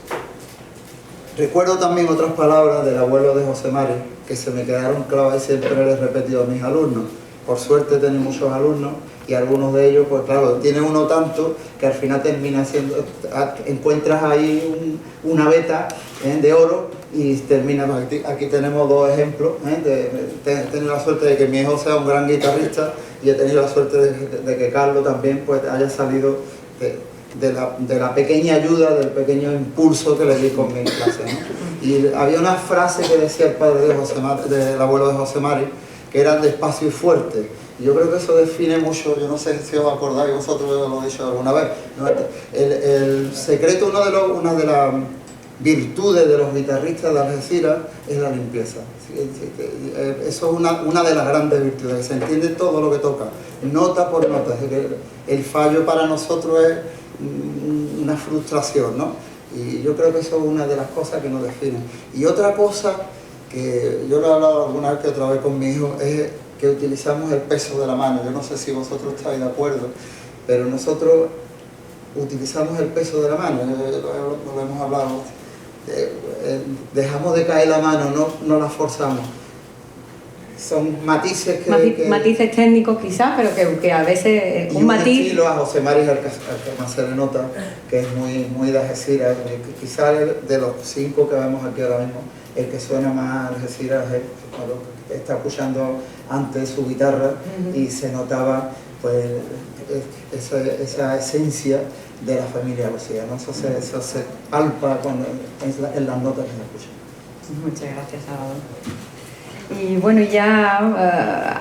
recuerdo también otras palabras del abuelo de José Mari, que se me quedaron clavadas y siempre les he repetido a mis alumnos. Por suerte tengo muchos alumnos y algunos de ellos, pues claro, tiene uno tanto que al final termina siendo, encuentras ahí una veta de oro y termina. Aquí tenemos 2 ejemplos. He tenido la suerte de que mi hijo sea un gran guitarrista y he tenido la suerte de que Carlos también pues haya salido de la pequeña ayuda, del pequeño impulso que le di con mi clase, ¿no? Y había una frase que decía el padre del abuelo de José Mari, que era despacio y fuerte. Y yo creo que eso define mucho, yo no sé si os acordáis, vosotros lo he dicho alguna vez, ¿no? El secreto, una de las virtudes de los guitarristas de Algeciras es la limpieza. Eso es una de las grandes virtudes, que se entiende todo lo que toca, nota por nota. Es que el fallo para nosotros es una frustración, ¿no? Y yo creo que eso es una de las cosas que nos definen. Y otra cosa, que yo lo he hablado alguna vez que otra vez con mi hijo, es que utilizamos el peso de la mano. Yo no sé si vosotros estáis de acuerdo, pero nosotros utilizamos el peso de la mano, lo hemos hablado. dejamos de caer la mano, no la forzamos. Son matices que matices técnicos quizás, pero que a veces y un matiz... estilo a José Mari es el que más se le nota, que es muy de Algeciras. Quizás de los 5 que vemos aquí ahora mismo, el que suena más a Algeciras es cuando está escuchando antes su guitarra y se notaba pues esa esencia de la familia Lucía, ¿no? Eso se palpa en las notas que se escuchan. Muchas gracias, Salvador. Y bueno, ya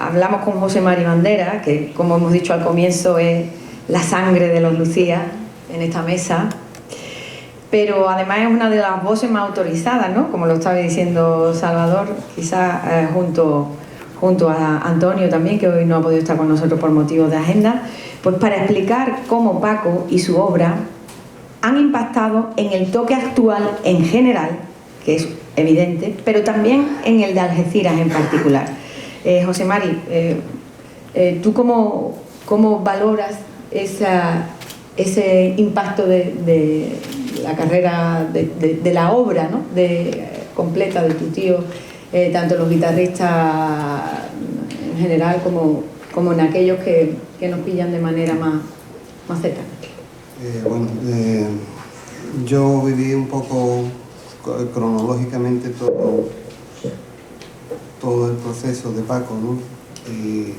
hablamos con José Mari Bandera, que como hemos dicho al comienzo es la sangre de los Lucía en esta mesa, pero además es una de las voces más autorizadas, ¿no? Como lo estaba diciendo Salvador, quizás junto a Antonio también, que hoy no ha podido estar con nosotros por motivos de agenda, pues para explicar cómo Paco y su obra han impactado en el toque actual en general, que es evidente, pero también en el de Algeciras en particular. José Mari, ¿tú cómo valoras ese impacto de la carrera, de la obra, ¿no? completa de tu tío, tanto los guitarristas en general como en aquellos que nos pillan de manera más cercana? Yo viví un poco cronológicamente todo el proceso de Paco, ¿no? Y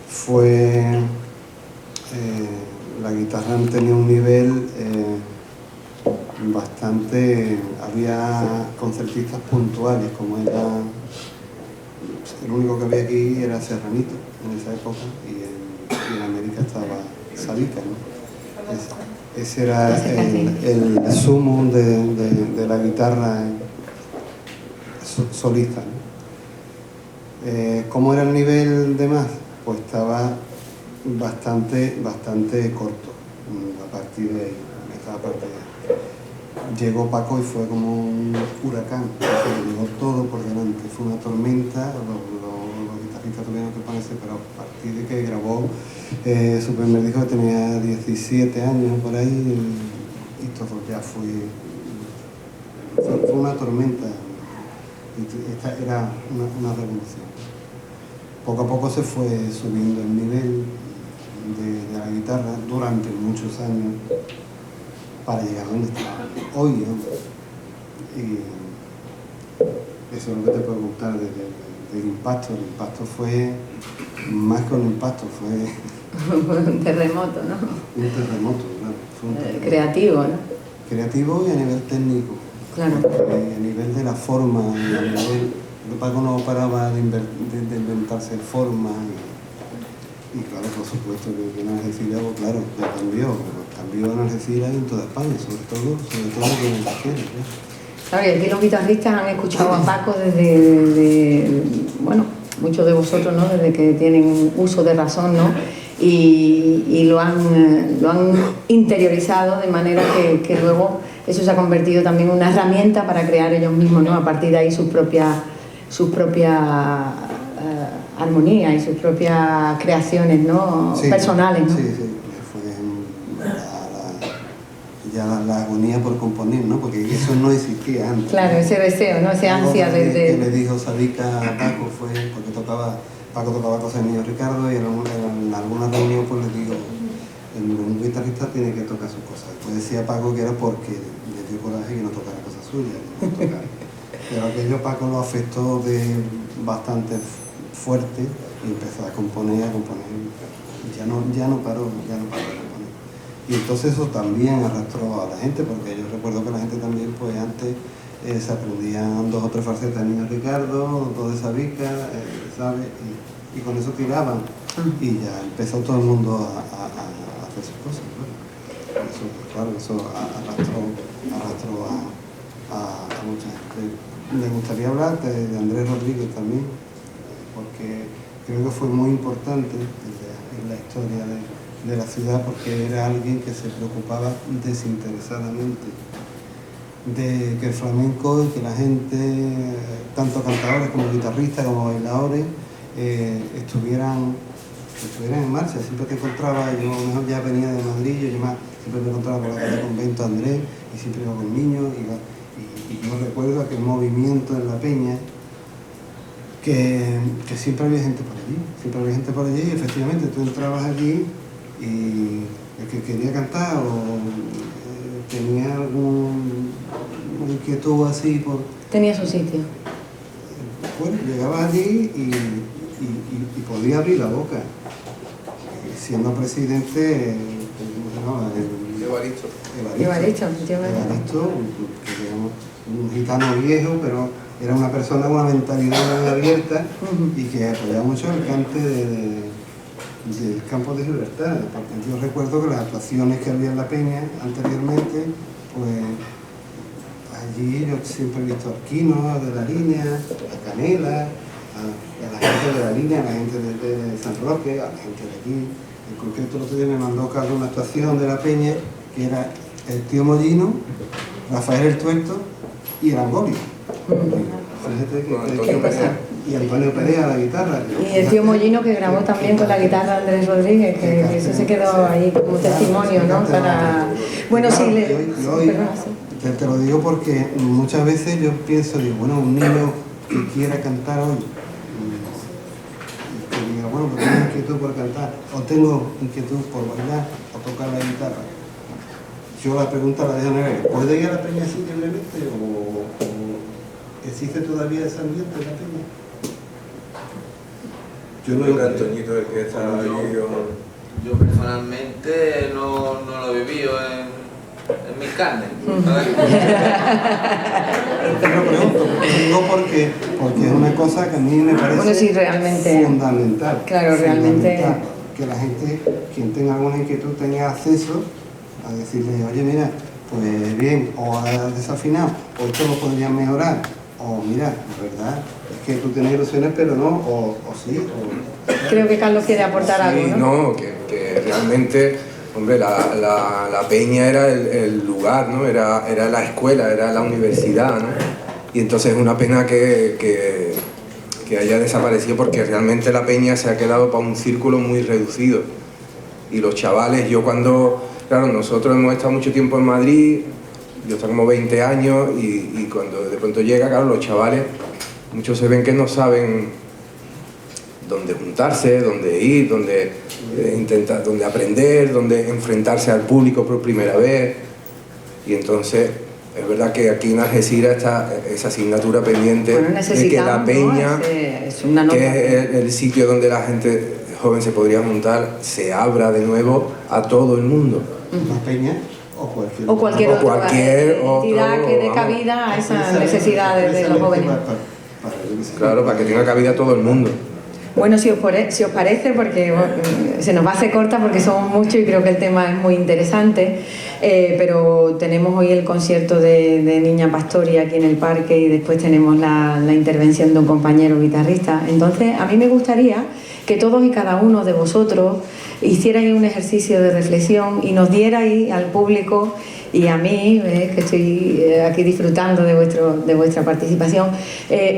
fue la guitarra tenía un nivel bastante, había concertistas puntuales, como era el único que había aquí era Serranito en esa época, y en América estaba Sabica, ¿no? Ese era el sumo de la guitarra solista, ¿no? ¿Cómo era el nivel de más? Pues estaba bastante corto a partir de ahí. Llegó Paco y fue como un huracán, llegó todo por delante, fue una tormenta, los guitarristas tuvieron que ponerse, pero a partir de que grabó su primer disco, que tenía 17 años por ahí, y todo ya fue una tormenta, esta era una revolución. Poco a poco se fue subiendo el nivel de la guitarra durante muchos años para llegar a donde está hoy, ¿no? Y eso es lo que te puedo contar del impacto. El impacto fue más que un impacto, fue un terremoto, ¿no? Un terremoto, claro. Fue un terremoto. Creativo, ¿no? Creativo y a nivel técnico. Claro. A nivel de la forma, a nivel... Paco no paraba de inventarse formas y claro, por supuesto que en Algeciras, pues, claro, ya cambió en Algeciras y en toda España, sobre todo aquí en Algeciras, ¿no? Claro, y aquí los guitarristas han escuchado a Paco desde bueno, muchos de vosotros, ¿no? Desde que tienen uso de razón, ¿no? Y lo han interiorizado de manera que luego eso se ha convertido también en una herramienta para crear ellos mismos, ¿no? A partir de ahí sus propias armonías y sus propias creaciones, ¿no? Sí, personales, ¿no? Sí, fue ya la agonía por componer, ¿no? Porque eso no existía antes. Claro, ese deseo, ¿no? Ese ansia que de... le dijo Sabica a Paco fue porque Paco tocaba cosas de Niño Ricardo, y en alguna reunión pues le digo, un guitarrista tiene que tocar sus cosas. Pues decía Paco que era porque le dio coraje que no tocara cosas suyas, no tocara. Pero aquello Paco lo afectó bastante fuerte y empezó a componer, ya no paró de componer. Y entonces eso también arrastró a la gente, porque yo recuerdo que la gente también, pues antes se aprendían 2 o 3 falsetas de Niño Ricardo, 2 de Sabica, ¿sabes? Y con eso tiraban. Y ya empezó todo el mundo a hacer sus cosas, ¿no? Eso, claro, eso arrastró a mucha gente. Me gustaría hablar de Andrés Rodríguez también, porque creo que fue muy importante en la historia de la ciudad, porque era alguien que se preocupaba desinteresadamente de que el flamenco y que la gente, tanto cantadores como guitarristas como bailadores, estuvieran en marcha. Siempre te encontraba, yo mejor ya venía de Madrid, siempre me encontraba por la calle Convento Andrés, y siempre iba con niños, y yo recuerdo aquel movimiento en la peña, que siempre había gente por allí, y efectivamente tú entrabas allí y el que quería cantar o tenía alguna inquietud así Tenía su sitio. Bueno, llegabas allí y podía abrir la boca. Siendo presidente, ¿cómo se llama? Evaristo, que era un gitano viejo, pero era una persona con una mentalidad muy abierta y que apoyaba mucho el cante del campo de Gibraltar. Porque yo recuerdo que las actuaciones que había en la peña anteriormente, pues allí yo siempre he visto a Arquino, de la línea, a Canela, a la gente de la línea, a la gente de San Roque, a la gente de aquí. En concreto el otro día me mandó Carlos una actuación de la peña que era el tío Mollino, Rafael el Tuerto y el Angolio. Y Antonio Perea la guitarra. Y el tío Mollino, que grabó también con la guitarra de Andrés Rodríguez, que eso se quedó ahí como testimonio, ¿no? Para... Bueno, claro, sí, te lo digo porque muchas veces yo pienso, digo, bueno, un niño que quiera cantar hoy, que diga, bueno, pues tengo inquietud por cantar, o tengo inquietud por bailar, o tocar la guitarra. Yo la pregunta la dejo en el aire, ¿puede ir a la peña así libremente o existe todavía ese ambiente en la peña? Yo no creo que Antoñito el que está ahí. Yo personalmente no lo he vivido en mi carne. Te lo pregunto, no porque es una cosa que a mí me parece realmente, fundamental. Claro, realmente. Que la gente, quien tenga alguna inquietud, tenga acceso a decirle, oye, mira, pues bien, o has desafinado, o esto lo podrías mejorar, o mira, la verdad es que tú tienes ilusiones, pero no, o sí. Creo que Carlos quiere aportar algo, ¿no? No, que realmente, hombre, la peña era el lugar, ¿no? Era la escuela, era la universidad, ¿no? Y entonces es una pena que haya desaparecido porque realmente la peña se ha quedado para un círculo muy reducido. Y los chavales, claro, nosotros hemos estado mucho tiempo en Madrid, yo tengo como 20 años y cuando de pronto llega, claro, los chavales, muchos se ven que no saben dónde juntarse, dónde ir, dónde intentar, dónde aprender, dónde enfrentarse al público por primera vez. Y entonces, es verdad que aquí en Algeciras está esa asignatura pendiente de que la peña, ¿no? Es una nota, que es el sitio donde la gente joven se podría juntar, se abra de nuevo a todo el mundo. ¿La peña? O cualquier otra entidad que dé cabida a esas necesidades de los jóvenes. Claro, para que tenga cabida todo el mundo. Bueno, si os parece, porque se nos va a hacer corta porque somos muchos y creo que el tema es muy interesante, pero tenemos hoy el concierto de Niña Pastori aquí en el parque y después tenemos la intervención de un compañero guitarrista. Entonces, a mí me gustaría que todos y cada uno de vosotros hicierais un ejercicio de reflexión y nos dierais al público y a mí, que estoy aquí disfrutando de vuestra participación,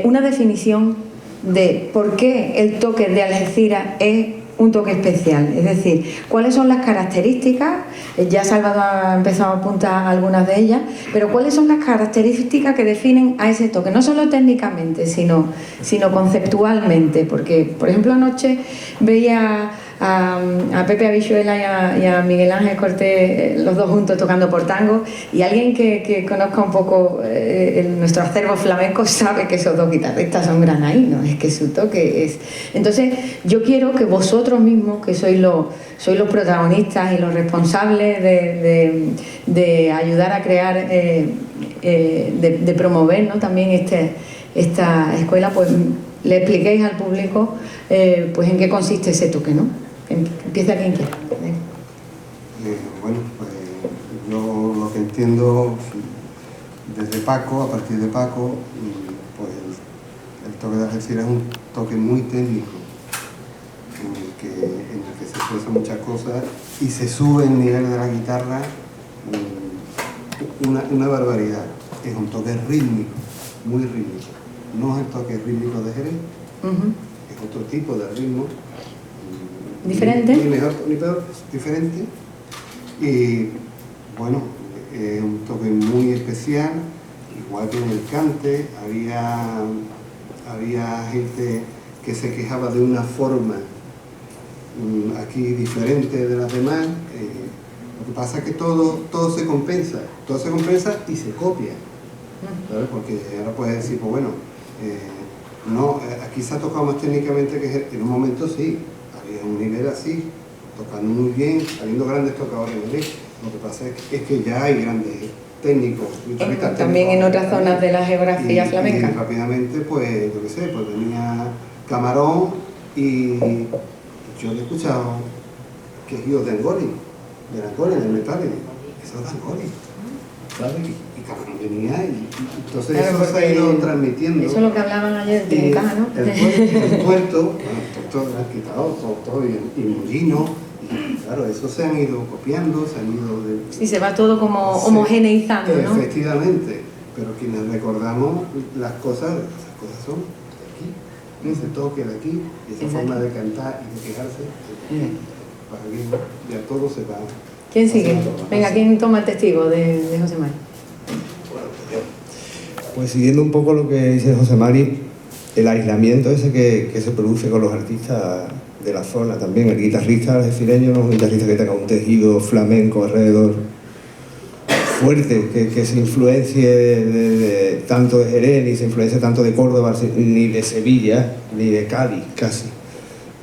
una definición de por qué el toque de Algeciras es un toque especial, es decir, cuáles son las características, ya Salvador ha empezado a apuntar algunas de ellas, pero cuáles son las características que definen a ese toque, no solo técnicamente, sino conceptualmente, porque, por ejemplo, anoche veía a Pepe Avichuela y a Miguel Ángel Cortés, los dos juntos tocando por tango, y alguien que conozca un poco nuestro acervo flamenco sabe que esos dos guitarristas son granadinos, es que su toque es... Entonces yo quiero que vosotros mismos, que sois los protagonistas y los responsables de ayudar a crear, de promover, ¿no?, también esta escuela, pues le expliquéis al público pues en qué consiste ese toque, ¿no? Empieza quien quiera. Bueno, pues yo lo que entiendo desde Paco, a partir de Paco, pues el toque de Algeciras es un toque muy técnico en el que se expresan muchas cosas y se sube el nivel de la guitarra una barbaridad. Es un toque rítmico, muy rítmico. No es el toque rítmico de Jerez, es otro tipo de ritmo. ¿Diferente? Ni mejor ni peor, diferente. Y bueno, es un toque muy especial igual que en el cante, había gente que se quejaba de una forma aquí diferente de las demás. Lo que pasa es que todo se compensa y se copia, ¿sabes? Porque ahora puedes decir, pues bueno, aquí se ha tocado más técnicamente que en un momento sí, había un nivel así, tocando muy bien, habiendo grandes tocadores en Madrid. Lo que pasa es que ya hay grandes técnicos. También en otras zonas de la geografía flamenca. Y rápidamente, pues, yo qué sé, pues venía Camarón y yo le he escuchado que es Guido de Angoli, del metal, eso es Angoli, ¿sabes? Y Camarón venía y entonces claro, eso se ha ido transmitiendo. Eso es lo que hablaban ayer de Caja, ¿no? El puerto, lo han quitado todo y Molino. Claro, eso se han ido copiando, se han ido... Sí, se va todo como homogeneizando, ¿no? Efectivamente, pero quienes recordamos las cosas son de aquí, ese toque de aquí, esa forma de cantar y de quejarse, para que ya todo se va... ¿Quién sigue? Venga, ¿quién toma el testigo de José Mari? Pues siguiendo un poco lo que dice José Mari, el aislamiento ese que se produce con los artistas de la zona también. El guitarrista algecireño no es un guitarrista que tenga un tejido flamenco alrededor fuerte, que se influencie tanto de Jerez, ni se influencie tanto de Córdoba, ni de Sevilla, ni de Cádiz, casi.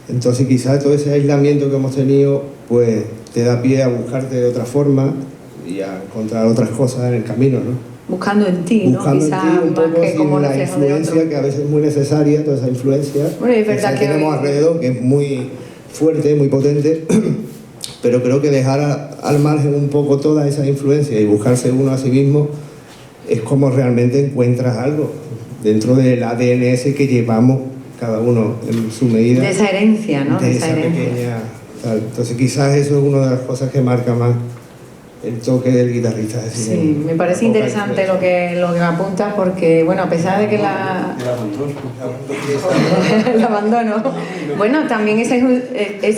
Entonces quizás todo ese aislamiento que hemos tenido, pues te da pie a buscarte de otra forma y a encontrar otras cosas en el camino, ¿no? Buscando en ti, ¿no? Buscando quizás en ti un poco que como la influencia, que a veces es muy necesaria, toda esa influencia bueno, es verdad que tenemos alrededor, que es muy fuerte, muy potente, pero creo que dejar al margen un poco toda esa influencia y buscarse uno a sí mismo es como realmente encuentras algo dentro del ADN ese que llevamos cada uno en su medida. De esa herencia, ¿no? De esa pequeña... Tal. Entonces quizás eso es una de las cosas que marca más el toque del guitarrista. Sí, me parece interesante lo que apuntas porque, bueno, a pesar de que el abandono. Bueno, también ese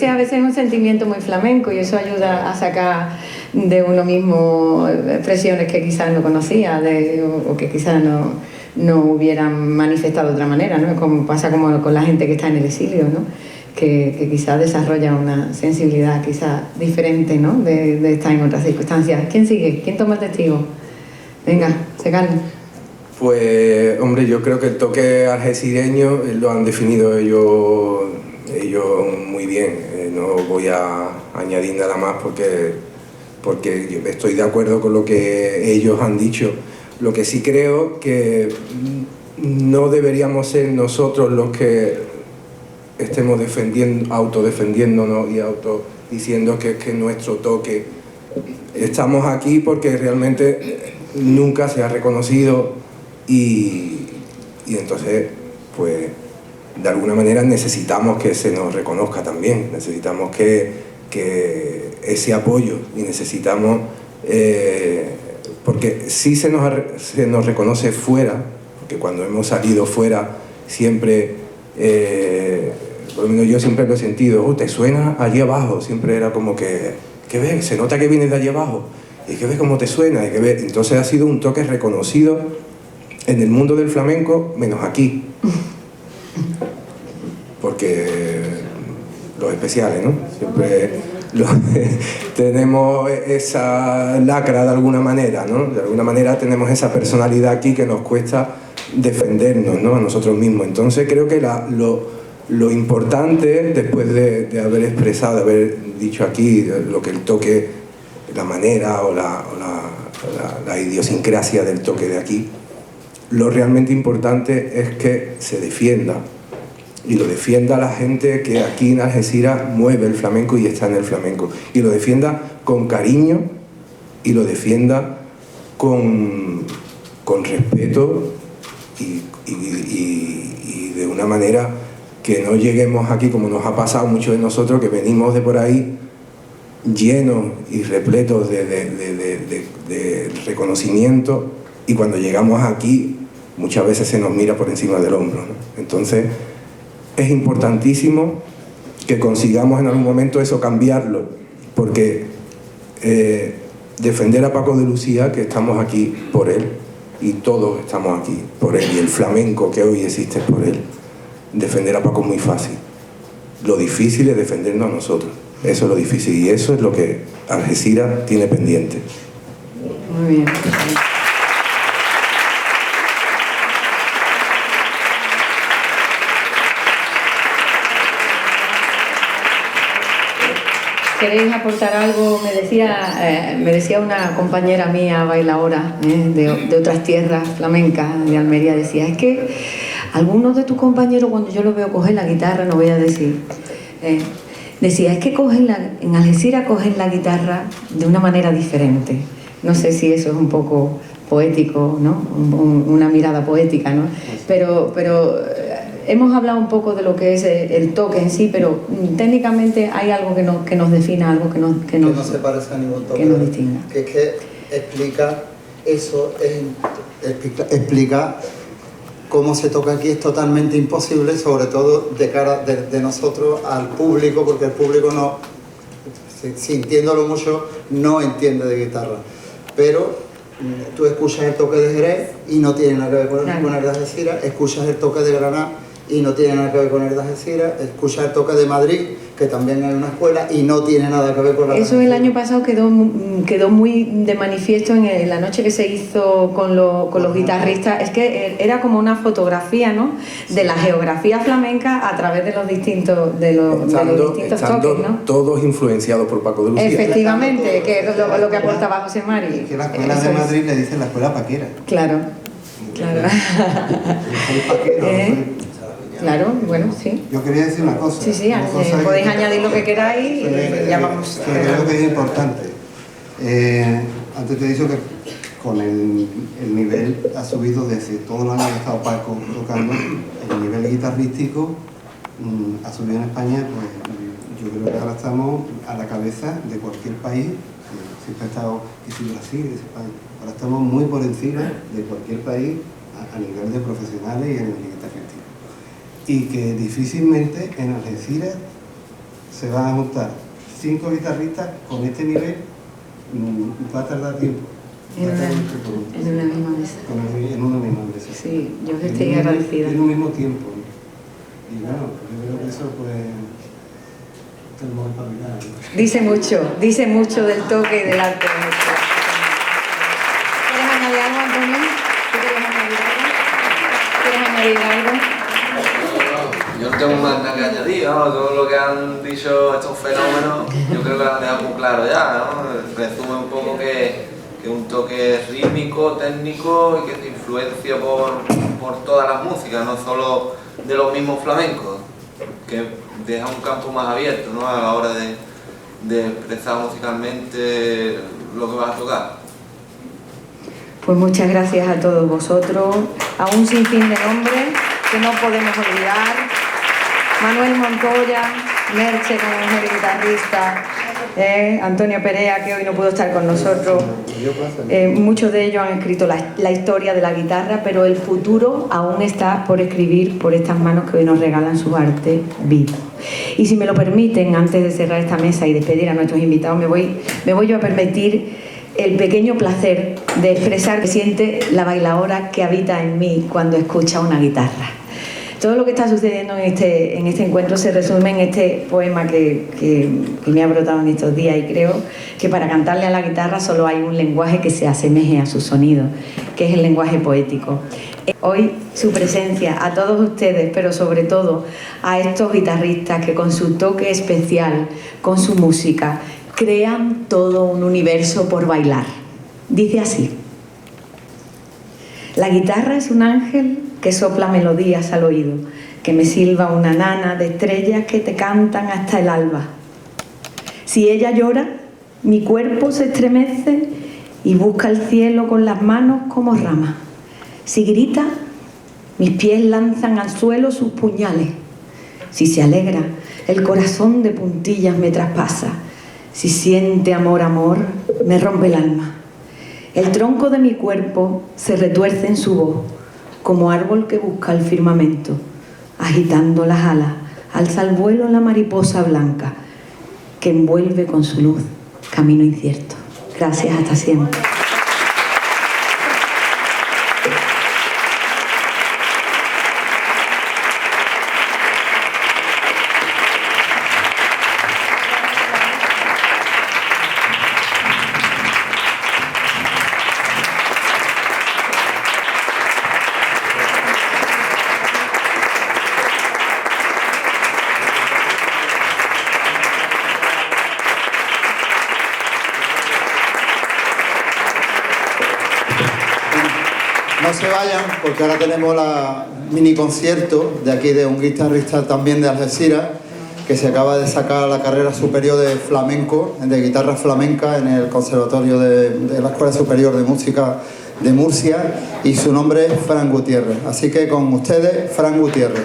a veces es un sentimiento muy flamenco y eso ayuda a sacar de uno mismo expresiones que quizás no conocía o que quizás no hubieran manifestado de otra manera, ¿no? Como pasa como con la gente que está en el exilio, ¿no? Que quizás desarrolla una sensibilidad quizás diferente, ¿no? de estar en otras circunstancias. ¿Quién sigue? ¿Quién toma el testigo? Venga, Secal. Pues, hombre, yo creo que el toque algecireño lo han definido ellos muy bien. No voy a añadir nada más porque yo estoy de acuerdo con lo que ellos han dicho. Lo que sí creo que no deberíamos ser nosotros los que estemos autodefendiéndonos y diciendo que es que nuestro toque, estamos aquí porque realmente nunca se ha reconocido y entonces pues de alguna manera necesitamos que se nos reconozca también, necesitamos que ese apoyo y necesitamos porque sí se nos reconoce fuera, porque cuando hemos salido fuera siempre por lo menos yo siempre lo he sentido, ¿te suena allí abajo? Siempre era como que ves, se nota que vienes de allí abajo, y que ves cómo te suena, y que ves. Entonces ha sido un toque reconocido en el mundo del flamenco, menos aquí. Porque los especiales, ¿no? Siempre tenemos esa lacra de alguna manera, ¿no? De alguna manera tenemos esa personalidad aquí que nos cuesta defendernos, ¿no? A nosotros mismos. Entonces creo que lo importante, después de haber expresado, de haber dicho aquí lo que el toque, la manera o la idiosincrasia del toque de aquí, lo realmente importante es que se defienda, y lo defienda la gente que aquí en Algeciras mueve el flamenco y está en el flamenco, y lo defienda con cariño y lo defienda con respeto y de una manera que no lleguemos aquí como nos ha pasado muchos de nosotros, que venimos de por ahí llenos y repletos de reconocimiento, y cuando llegamos aquí muchas veces se nos mira por encima del hombro, ¿no? Entonces es importantísimo que consigamos en algún momento eso, cambiarlo, porque defender a Paco de Lucía, que estamos aquí por él, y todos estamos aquí por él, y el flamenco que hoy existe es por él. Defender a Paco es muy fácil. Lo difícil es defendernos a nosotros. Eso es lo difícil y eso es lo que Algeciras tiene pendiente. Muy bien. ¿Queréis aportar algo? Me decía una compañera mía, bailaora, de otras tierras flamencas, de Almería, decía, es que algunos de tus compañeros, cuando yo los veo coger la guitarra, no voy a decir, decía, es que en Algeciras cogen la guitarra de una manera diferente. No sé si eso es un poco poético, ¿no? Una mirada poética, ¿no? Pero hemos hablado un poco de lo que es el toque en sí, pero técnicamente hay algo que nos defina, algo que no se parece a ningún toque, que nos distinga. Que es que explica eso, explica cómo se toca aquí. Es totalmente imposible, sobre todo de cara de nosotros al público, porque el público no, sintiéndolo mucho, no entiende de guitarra. Pero tú escuchas el toque de Jerez y no tiene nada que ver con el de Algeciras, escuchas el toque de Granada y no tiene nada que ver con el de Algeciras, escuchas el toque de Madrid, que también hay una escuela, y no tiene nada que ver con la de Eso el año pasado quedó muy de manifiesto en la noche que se hizo con los guitarristas. Es que era como una fotografía, ¿no?, de la geografía flamenca a través de los distintos toques, ¿no? Todos influenciados por Paco de Lucía. Efectivamente, que es lo que aportaba José Mari. Es que la escuela de Madrid le dicen la escuela paquera. Claro. Soy paquero, Claro, bueno, sí. Yo quería decir una cosa. Sí, podéis añadir lo que queráis y ya vamos. Creo que es importante. Antes te he dicho que con el nivel ha subido desde todos los años que ha estado Paco tocando, el nivel guitarrístico ha subido en España, pues yo creo que ahora estamos a la cabeza de cualquier país, siempre ha estado, que si Brasil, que si España, ahora estamos muy por encima de cualquier país a nivel de profesionales y a nivel guitarrístico. Y que difícilmente en Algeciras se van a juntar 5 guitarristas con este nivel, va a tardar tiempo. En una misma mesa. En una misma mesa. Sí, yo os estoy agradecida. En un mismo tiempo. Y bueno, yo creo que eso pues tenemos que espabilar, ¿no? Dice mucho del toque y del arte. ¿Quieres añadir algo, Antonio? ¿Quieres añadir algo? Yo no tengo más nada que añadir, ¿no? Todo lo que han dicho estos fenómenos, yo creo que lo han dejado muy claro ya, ¿no? Resume un poco que un toque rítmico, técnico y que se influencia por todas las músicas, no solo de los mismos flamencos, que deja un campo más abierto, ¿no?, a la hora de expresar musicalmente lo que vas a tocar. Pues muchas gracias a todos vosotros, a un sinfín de nombres que no podemos olvidar: Manuel Montoya, Merche como mujer guitarrista, Antonio Perea, que hoy no pudo estar con nosotros. Muchos de ellos han escrito la historia de la guitarra, pero el futuro aún está por escribir por estas manos que hoy nos regalan su arte vivo. Y si me lo permiten, antes de cerrar esta mesa y despedir a nuestros invitados, me voy yo a permitir el pequeño placer de expresar que siente la bailaora que habita en mí cuando escucha una guitarra. Todo lo que está sucediendo en este encuentro se resume en este poema que me ha brotado en estos días, y creo que para cantarle a la guitarra solo hay un lenguaje que se asemeje a su sonido, que es el lenguaje poético. Hoy su presencia, a todos ustedes, pero sobre todo a estos guitarristas que con su toque especial, con su música, crean todo un universo por bailar. Dice así: la guitarra es un ángel que sopla melodías al oído, que me silba una nana de estrellas que te cantan hasta el alba. Si ella llora, mi cuerpo se estremece y busca el cielo con las manos como ramas. Si grita, mis pies lanzan al suelo sus puñales. Si se alegra, el corazón de puntillas me traspasa. Si siente amor, me rompe el alma. El tronco de mi cuerpo se retuerce en su voz, como árbol que busca el firmamento. Agitando las alas, alza al vuelo la mariposa blanca, que envuelve con su luz camino incierto. Gracias, hasta siempre. se vayan, porque ahora tenemos la mini concierto de aquí de un guitarrista también de Algeciras, que se acaba de sacar la carrera superior de flamenco, de guitarra flamenca en el Conservatorio de la Escuela Superior de Música de Murcia, y su nombre es Fran Gutiérrez. Así que con ustedes, Fran Gutiérrez.